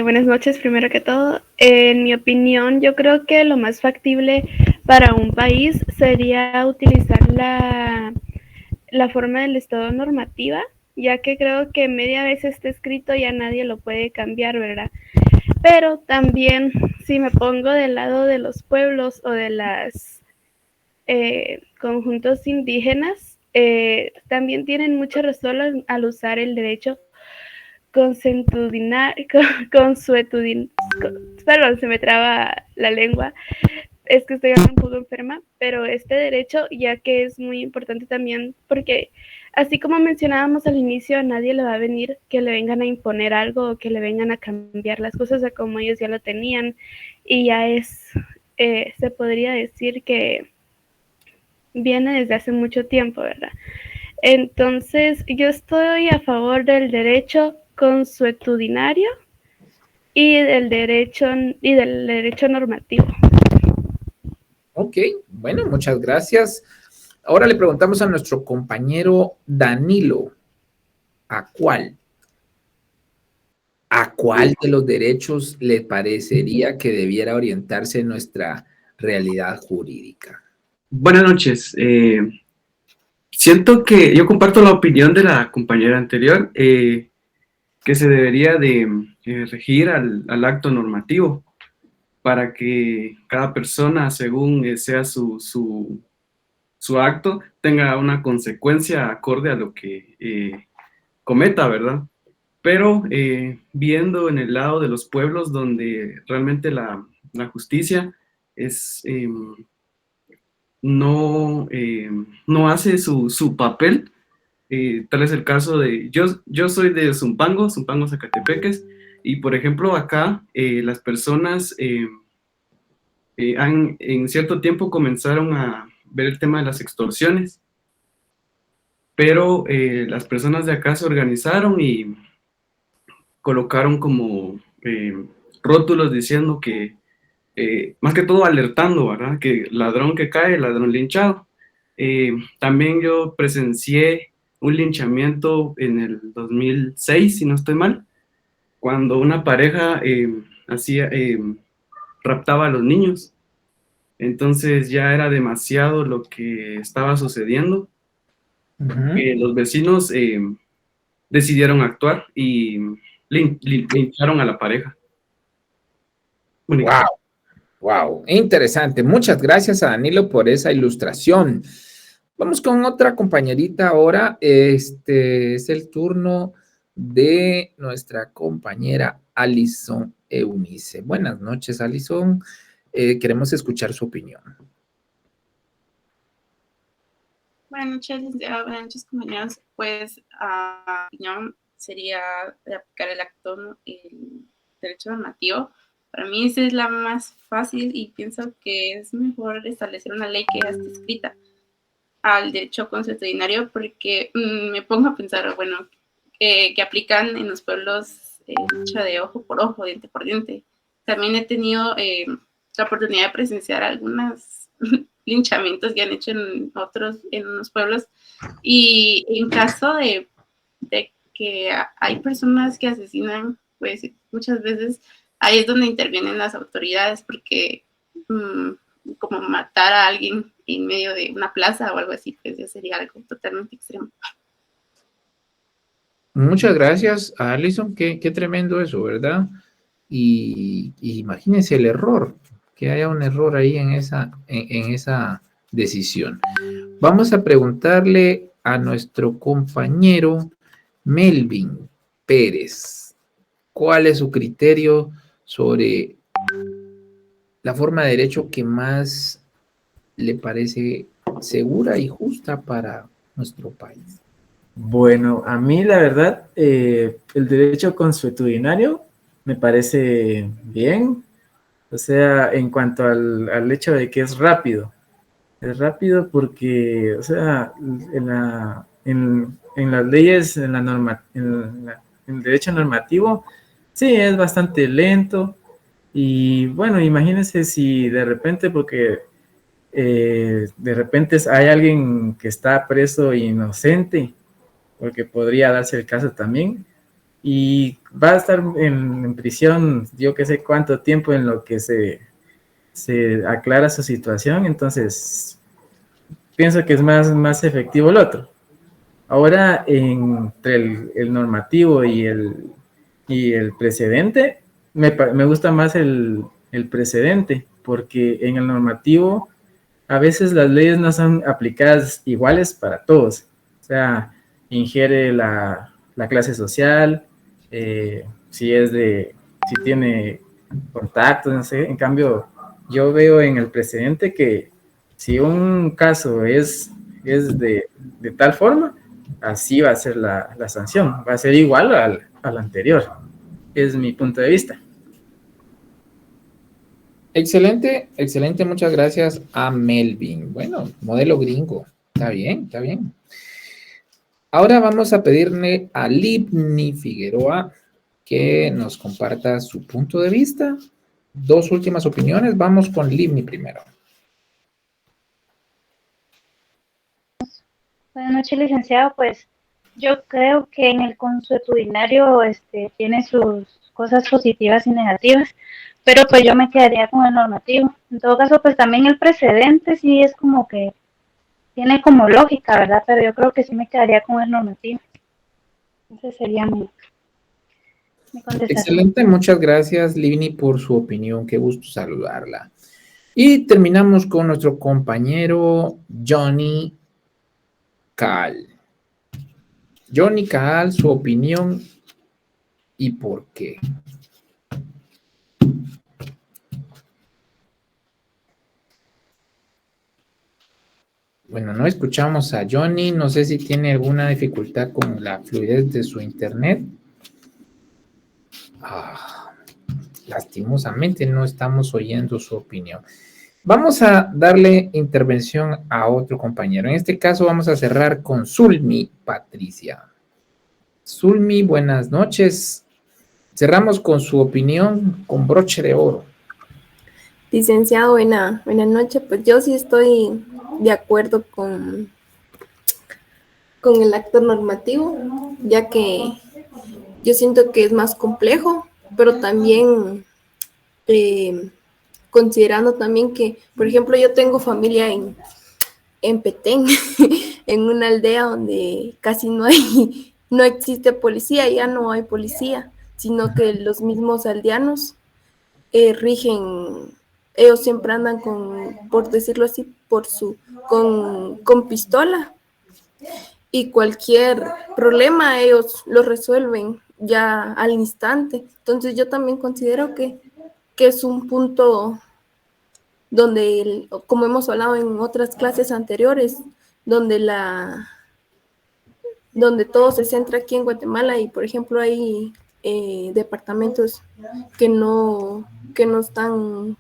buenas noches primero que todo. En mi opinión, yo creo que lo más factible para un país sería utilizar la forma del estado normativa, ya que creo que media vez esté escrito ya nadie lo puede cambiar, ¿verdad? Pero también si me pongo del lado de los pueblos o de las conjuntos indígenas, también tienen mucha razón al usar el derecho perdón, se me traba la lengua, es que estoy un poco enferma, pero este derecho, ya que es muy importante también, porque así como mencionábamos al inicio, a nadie le va a venir que le vengan a imponer algo o que le vengan a cambiar las cosas a como ellos ya lo tenían, y ya se podría decir que viene desde hace mucho tiempo, ¿verdad? Entonces, yo estoy a favor del derecho consuetudinario y del derecho normativo. Ok, bueno, muchas gracias. Ahora le preguntamos a nuestro compañero Danilo, ¿a cuál de los derechos le parecería que debiera orientarse nuestra realidad jurídica? Buenas noches. Siento que yo comparto la opinión de la compañera anterior, que se debería de regir al acto normativo para que cada persona, según sea su acto, tenga una consecuencia acorde a lo que cometa, ¿verdad? Pero viendo en el lado de los pueblos donde realmente la justicia es... no hace su papel. Tal es el caso de, yo soy de Zumpango, Zacatepeques, y por ejemplo acá las personas en cierto tiempo comenzaron a ver el tema de las extorsiones, pero las personas de acá se organizaron y colocaron como rótulos diciendo que, más que todo alertando, ¿verdad? Que ladrón que cae, ladrón linchado. También yo presencié un linchamiento en el 2006, si no estoy mal, cuando una pareja raptaba a los niños. Entonces ya era demasiado lo que estaba sucediendo. Los vecinos decidieron actuar y lincharon a la pareja. Wow, interesante. Muchas gracias a Danilo por esa ilustración. Vamos con otra compañerita ahora. Este es el turno de nuestra compañera Alison Eunice. Buenas noches, Alison. Queremos escuchar su opinión. Buenas noches, licenciada. Buenas noches, compañeros. Pues, mi opinión sería de aplicar el derecho normativo. Para mí esa es la más fácil y pienso que es mejor establecer una ley que ya esté escrita al derecho consuetudinario, porque me pongo a pensar, bueno, que aplican en los pueblos lucha de ojo por ojo, diente por diente. también he tenido la oportunidad de presenciar algunos linchamientos que han hecho en unos pueblos, y en caso de que hay personas que asesinan, pues muchas veces ahí es donde intervienen las autoridades, porque como matar a alguien en medio de una plaza o algo así, pues ya sería algo totalmente extremo. Muchas gracias a Alison, qué tremendo eso, ¿verdad? Y imagínense el error, que haya un error ahí en esa decisión. Vamos a preguntarle a nuestro compañero Melvin Pérez, ¿cuál es su criterio sobre la forma de derecho que más le parece segura y justa para nuestro país? Bueno, a mí la verdad, el derecho consuetudinario me parece bien, o sea, en cuanto al hecho de que es rápido porque, o sea, en las leyes, en el derecho normativo, sí, es bastante lento, y bueno, imagínense si de repente, porque de repente hay alguien que está preso inocente, porque podría darse el caso también, y va a estar en prisión yo que sé cuánto tiempo en lo que se aclara su situación. Entonces pienso que es más efectivo el otro. Ahora, entre el normativo y el precedente, me gusta más el precedente, porque en el normativo a veces las leyes no son aplicadas iguales para todos. O sea, ingiere la clase social, si tiene contactos, no sé. En cambio, yo veo en el precedente que si un caso es de tal forma, así va a ser la sanción, va a ser igual al anterior. Es mi punto de vista. Excelente, excelente, muchas gracias a Melvin. Bueno, modelo gringo, está bien, está bien. Ahora vamos a pedirle a Livni Figueroa que nos comparta su punto de vista. Dos últimas opiniones, vamos con Livni primero. Buenas noches, licenciado. Pues yo creo que en el consuetudinario tiene sus cosas positivas y negativas, pero pues yo me quedaría con el normativo. En todo caso, pues también el precedente sí es como que tiene como lógica, ¿verdad? Pero yo creo que sí me quedaría con el normativo. Ese sería mi contestación. Excelente, muchas gracias Livni por su opinión, qué gusto saludarla. Y terminamos con nuestro compañero Johnny Caal. Johnny Caal, su opinión y por qué. Bueno, no escuchamos a Johnny, no sé si tiene alguna dificultad con la fluidez de su internet. Lastimosamente no estamos oyendo su opinión. Vamos a darle intervención a otro compañero. En este caso vamos a cerrar con Zulmi Patricia. Zulmi, buenas noches. Cerramos con su opinión con broche de oro. Licenciado, buenas noches. Pues yo sí estoy de acuerdo con el acto normativo, ya que yo siento que es más complejo, pero también considerando también que, por ejemplo, yo tengo familia en Petén, en una aldea donde casi no existe policía, ya no hay policía, sino que los mismos aldeanos rigen. Ellos siempre andan por decirlo así, con pistola, y cualquier problema ellos lo resuelven ya al instante. Entonces yo también considero que es un punto donde, como hemos hablado en otras clases anteriores, donde todo se centra aquí en Guatemala, y por ejemplo hay departamentos que no están,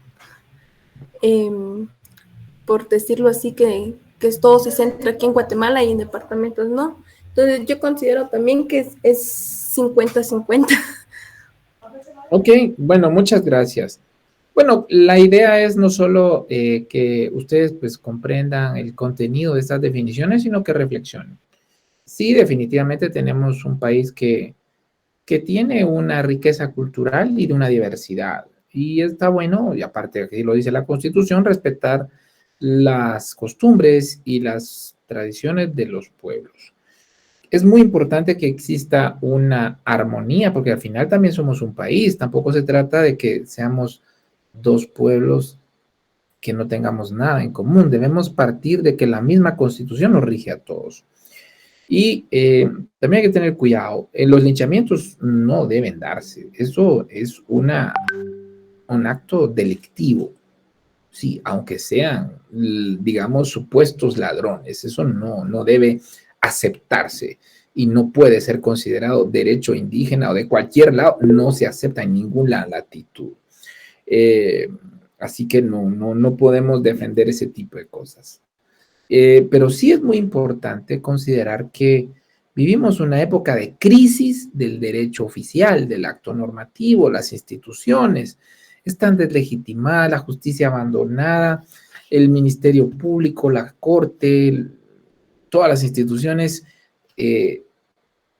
por decirlo así, que todo se centra aquí en Guatemala y en departamentos no. Entonces yo considero también que es 50-50. Ok, bueno, muchas gracias. Bueno, la idea es no solo que ustedes pues comprendan el contenido de estas definiciones, sino que reflexionen. Sí, definitivamente tenemos un país que tiene una riqueza cultural y de una diversidad. Y está bueno, y aparte aquí lo dice la Constitución, respetar las costumbres y las tradiciones de los pueblos. Es muy importante que exista una armonía, porque al final también somos un país, tampoco se trata de que seamos dos pueblos que no tengamos nada en común. Debemos partir de que la misma Constitución nos rige a todos. Y también hay que tener cuidado. Los linchamientos no deben darse. Eso es un acto delictivo. Sí, aunque sean, digamos, supuestos ladrones. Eso no debe aceptarse y no puede ser considerado derecho indígena o de cualquier lado. No se acepta en ninguna latitud. Así que no podemos defender ese tipo de cosas. Pero sí es muy importante considerar que vivimos una época de crisis del derecho oficial, del acto normativo, las instituciones están deslegitimadas, la justicia abandonada, el Ministerio Público, la Corte, todas las instituciones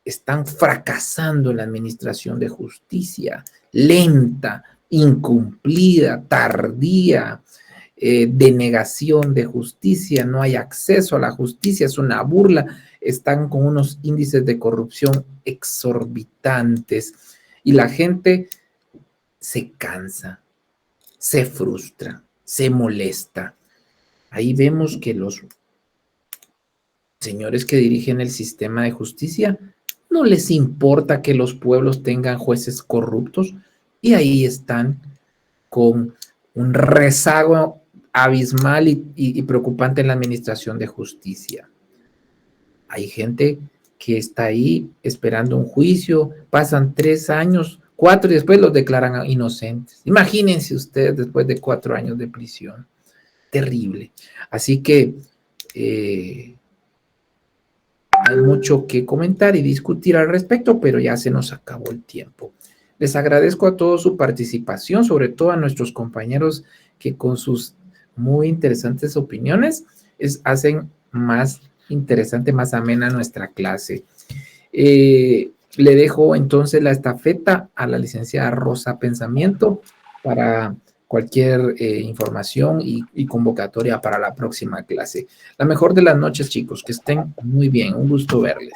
están fracasando en la administración de justicia, lenta, incumplida, tardía, denegación de justicia, no hay acceso a la justicia, es una burla, están con unos índices de corrupción exorbitantes y la gente se cansa, se frustra, se molesta. Ahí vemos que los señores que dirigen el sistema de justicia no les importa que los pueblos tengan jueces corruptos y ahí están con un rezago abismal y preocupante en la administración de justicia. Hay gente que está ahí esperando un juicio, pasan 3 años, 4 y después los declaran inocentes. Imagínense ustedes después de 4 años de prisión. Terrible. Así que hay mucho que comentar y discutir al respecto, pero ya se nos acabó el tiempo. Les agradezco a todos su participación, sobre todo a nuestros compañeros que con sus muy interesantes opiniones hacen más interesante, más amena nuestra clase. Le dejo entonces la estafeta a la licenciada Rosa Pensamiento para cualquier información y convocatoria para la próxima clase. La mejor de las noches, chicos, que estén muy bien, un gusto verles.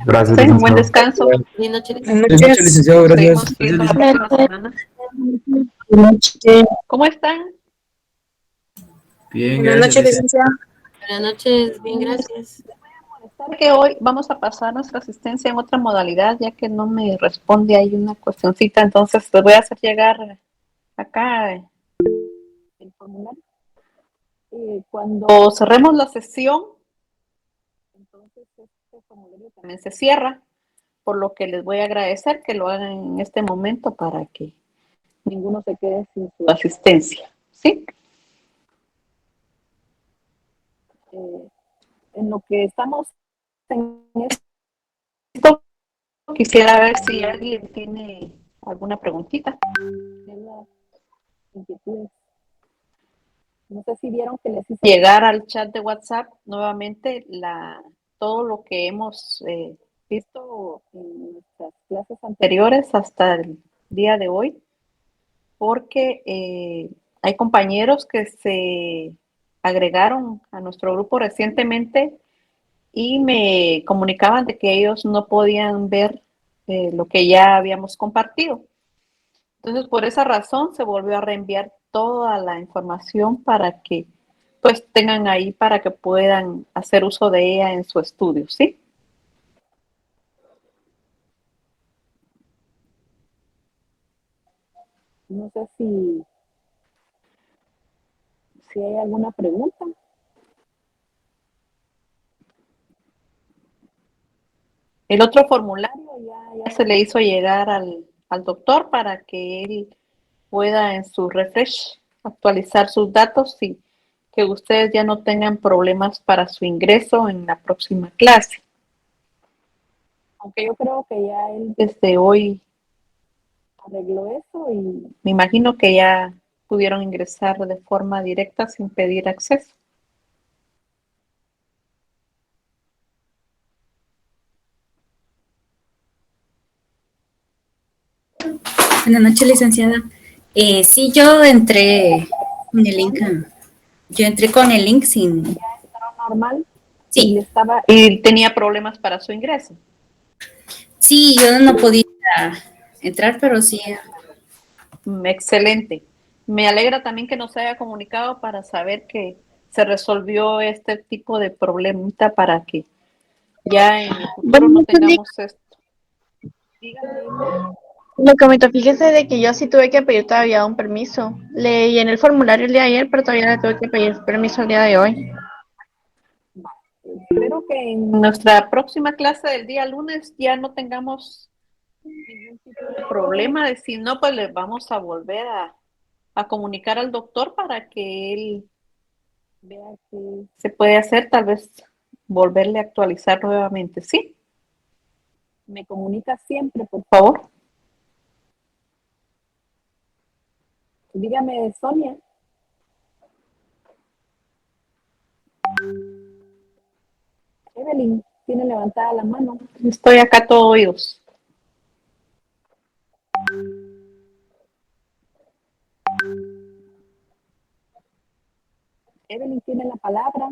Gracias. Un buen descanso. Buenas noches. Buenas noches, licenciado, gracias. Nos vemos la próxima semana. ¿Cómo están? Bien, Buenas gracias. noches, licenciada. Buenas noches, bien, gracias. Que hoy vamos a pasar nuestra asistencia en otra modalidad, ya que no me responde ahí una cuestioncita, entonces les voy a hacer llegar acá el formulario. Cuando cerremos la sesión, entonces este formulario también se cierra, por lo que les voy a agradecer que lo hagan en este momento para que ninguno se quede sin su asistencia, ¿sí? En lo que estamos en esto, quisiera ver si alguien tiene alguna preguntita. No sé si vieron que les hice llegar al chat de WhatsApp nuevamente todo lo que hemos visto en nuestras clases anteriores hasta el día de hoy, porque hay compañeros que se agregaron a nuestro grupo recientemente y me comunicaban de que ellos no podían ver lo que ya habíamos compartido. Entonces, por esa razón se volvió a reenviar toda la información para que pues tengan ahí para que puedan hacer uso de ella en su estudio, ¿sí? No sé si hay alguna pregunta. El otro formulario ya se le hizo llegar al doctor para que él pueda en su refresh actualizar sus datos y que ustedes ya no tengan problemas para su ingreso en la próxima clase. Aunque yo creo que ya él desde hoy arregló eso y me imagino que ya pudieron ingresar de forma directa sin pedir acceso. Buenas noches, licenciada. Sí, yo entré con el link. Yo entré con el link sin. Normal. Sí. Y tenía problemas para su ingreso. Sí, yo no podía entrar, pero sí. Excelente. Me alegra también que nos haya comunicado para saber que se resolvió este tipo de problemita para que ya en el futuro no tengamos esto. Lo que me fíjese de que yo sí tuve que pedir todavía un permiso. Le llené el formulario el día de ayer, pero todavía le tuve que pedir permiso el día de hoy. Espero que en nuestra próxima clase del día lunes ya no tengamos ningún tipo de problema. De si no, pues les vamos a volver a comunicar al doctor para que él vea qué se puede hacer, tal vez volverle a actualizar nuevamente. ¿Sí? Me comunica siempre, por favor. Dígame, Sonia. Evelyn, tiene levantada la mano. Estoy acá todo oídos. Evelyn tiene la palabra.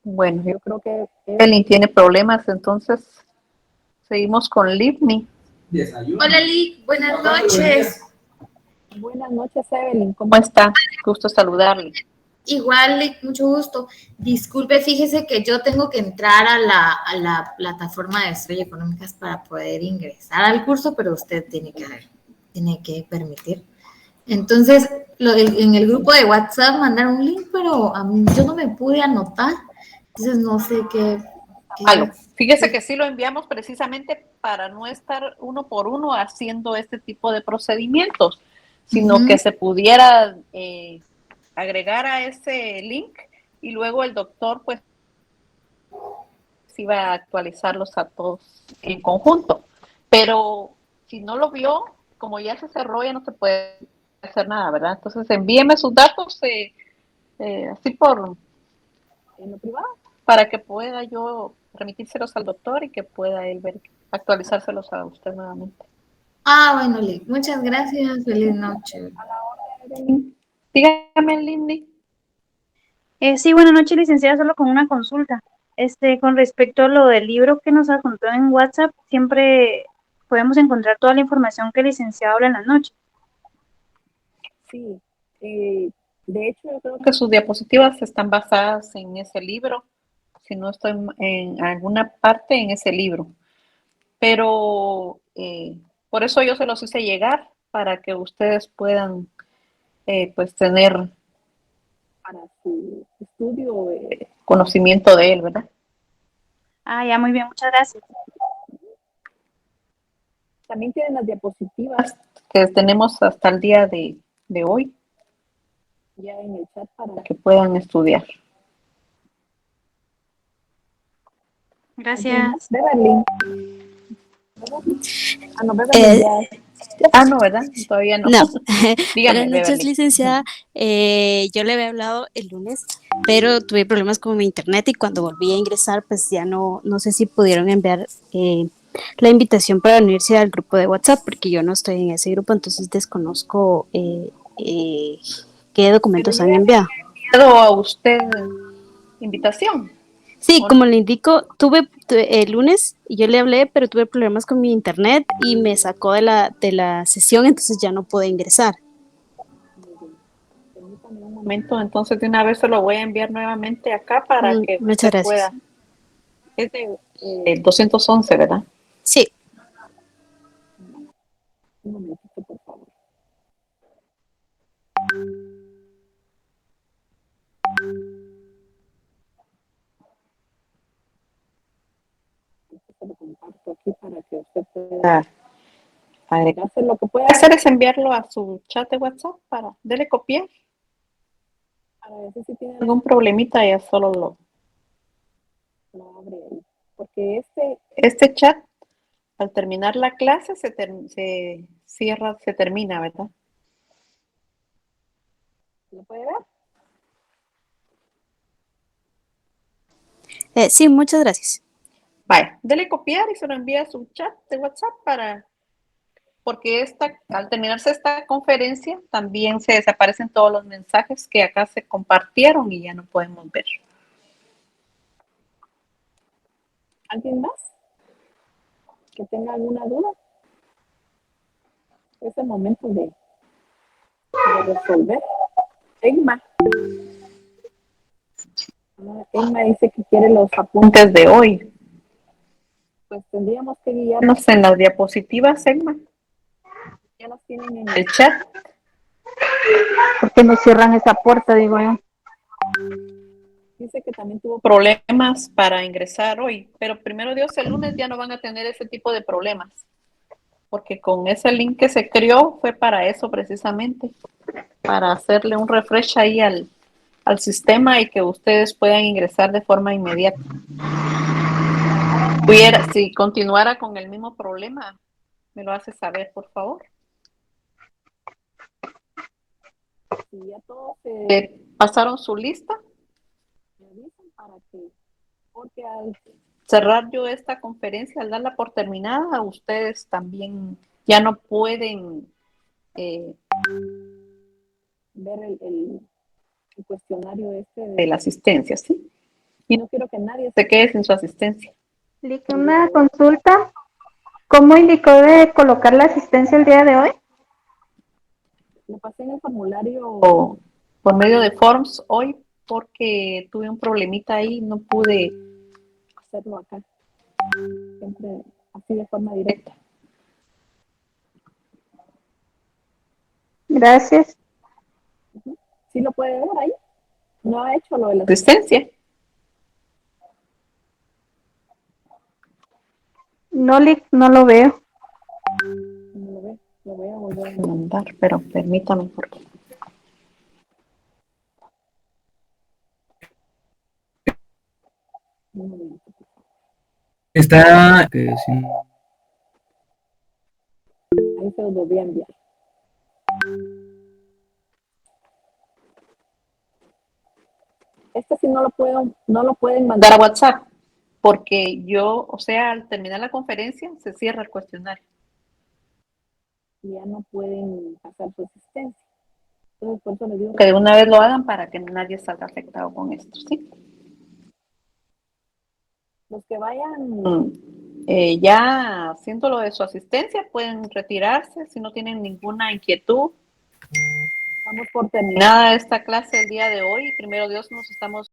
Bueno, yo creo que Evelyn tiene problemas, entonces seguimos con Livni. Hola Lick, buenas noches. Buenas noches, Evelyn. ¿Cómo está? Gusto saludarle. Igual, Lick, mucho gusto. Disculpe, fíjese que yo tengo que entrar a la plataforma de Estrella Económicas para poder ingresar al curso, pero usted tiene que permitir. Entonces, en el grupo de WhatsApp mandaron un link, pero yo no me pude anotar. Entonces, no sé qué. Fíjese que sí lo enviamos precisamente para no estar uno por uno haciendo este tipo de procedimientos, sino que se pudiera agregar a ese link y luego el doctor pues iba a actualizarlos a todos en conjunto. Pero si no lo vio, como ya se cerró, ya no se puede hacer nada, ¿verdad? Entonces envíeme sus datos así por en lo privado para que pueda yo remitírselos al doctor y que pueda él ver, actualizárselos a usted nuevamente. Ah, bueno, Lick, muchas gracias. Feliz noche. Dígame, Lindy. Sí, buenas noches, licenciada, solo con una consulta. Con respecto a lo del libro que nos adjuntó en WhatsApp, siempre podemos encontrar toda la información que el licenciado habla en la noche. Sí, de hecho yo creo que sus diapositivas están basadas en ese libro, si no estoy en alguna parte en ese libro. Pero por eso yo se los hice llegar, para que ustedes puedan pues tener para su estudio conocimiento de él, ¿verdad? Ah, ya, muy bien, muchas gracias. También tienen las diapositivas que tenemos hasta el día de hoy, ya en el chat para que puedan estudiar. Gracias. Beverly. Ah, no, Beverly ya. Ah, no, ¿verdad? Todavía no. No. Dígame, Buenas noches, Beverly. licenciada. Yo le había hablado el lunes, pero tuve problemas con mi internet y cuando volví a ingresar, pues ya no sé si pudieron enviar la invitación para unirse al grupo de WhatsApp, porque yo no estoy en ese grupo, entonces desconozco qué documentos han enviado. ¿A usted invitación? Sí, como le indico, tuve el lunes y yo le hablé, pero tuve problemas con mi internet y me sacó de la sesión, entonces ya no pude ingresar. Permítame un momento, entonces de una vez se lo voy a enviar nuevamente acá para que Muchas usted gracias. pueda. Es de 211, ¿verdad? Sí. Un momentito, por favor. Se lo comparto aquí para que usted pueda agregarse. Lo que puede hacer es enviarlo a su chat de WhatsApp para darle copiar. Para ver si tiene algún problemita, ya solo lo abre ahí. Porque este chat, al terminar la clase, se cierra, se termina, ¿verdad? ¿Lo puede ver? Sí, muchas gracias. Vaya, dele copiar y se lo envía a su chat de WhatsApp porque al terminarse esta conferencia también se desaparecen todos los mensajes que acá se compartieron y ya no podemos ver. ¿Alguien más que tenga alguna duda? Es el momento de resolver. Emma. Emma dice que quiere los apuntes de hoy. Pues tendríamos que guiarnos en las diapositivas, Emma. Ya las tienen en el chat. ¿Por qué no cierran esa puerta, digo yo? Dice que también tuvo problemas para ingresar hoy, pero primero Dios, el lunes ya no van a tener ese tipo de problemas, porque con ese link que se creó fue para eso precisamente, para hacerle un refresh ahí al sistema y que ustedes puedan ingresar de forma inmediata. Si continuara con el mismo problema, me lo hace saber, por favor. Si ya todos pasaron su lista, me avisan para que, porque al cerrar yo esta conferencia, al darla por terminada, ustedes también ya no pueden ver el cuestionario de la asistencia, ¿sí? Y no quiero que nadie se quede sin su asistencia. Una consulta. ¿Cómo indicó de colocar la asistencia el día de hoy? Lo pasé en el formulario por medio de Forms hoy porque tuve un problemita ahí, no pude hacerlo acá. Siempre así de forma directa. Gracias. ¿Sí lo puede ver ahí? ¿No ha hecho lo de la asistencia? No, no lo veo. No lo veo. Lo voy a volver a mandar, pero permítame porque... Está... Ahí se los volví a enviar. Este sí no lo pueden mandar a WhatsApp, porque yo, o sea, al terminar la conferencia se cierra el cuestionario. Y ya no pueden pasar su asistencia. Entonces, por eso les digo que de una vez lo hagan para que nadie salga afectado con esto, ¿sí? Los que vayan ya haciendo lo de su asistencia pueden retirarse si no tienen ninguna inquietud. Vamos por terminada esta clase el día de hoy. Primero Dios, nos estamos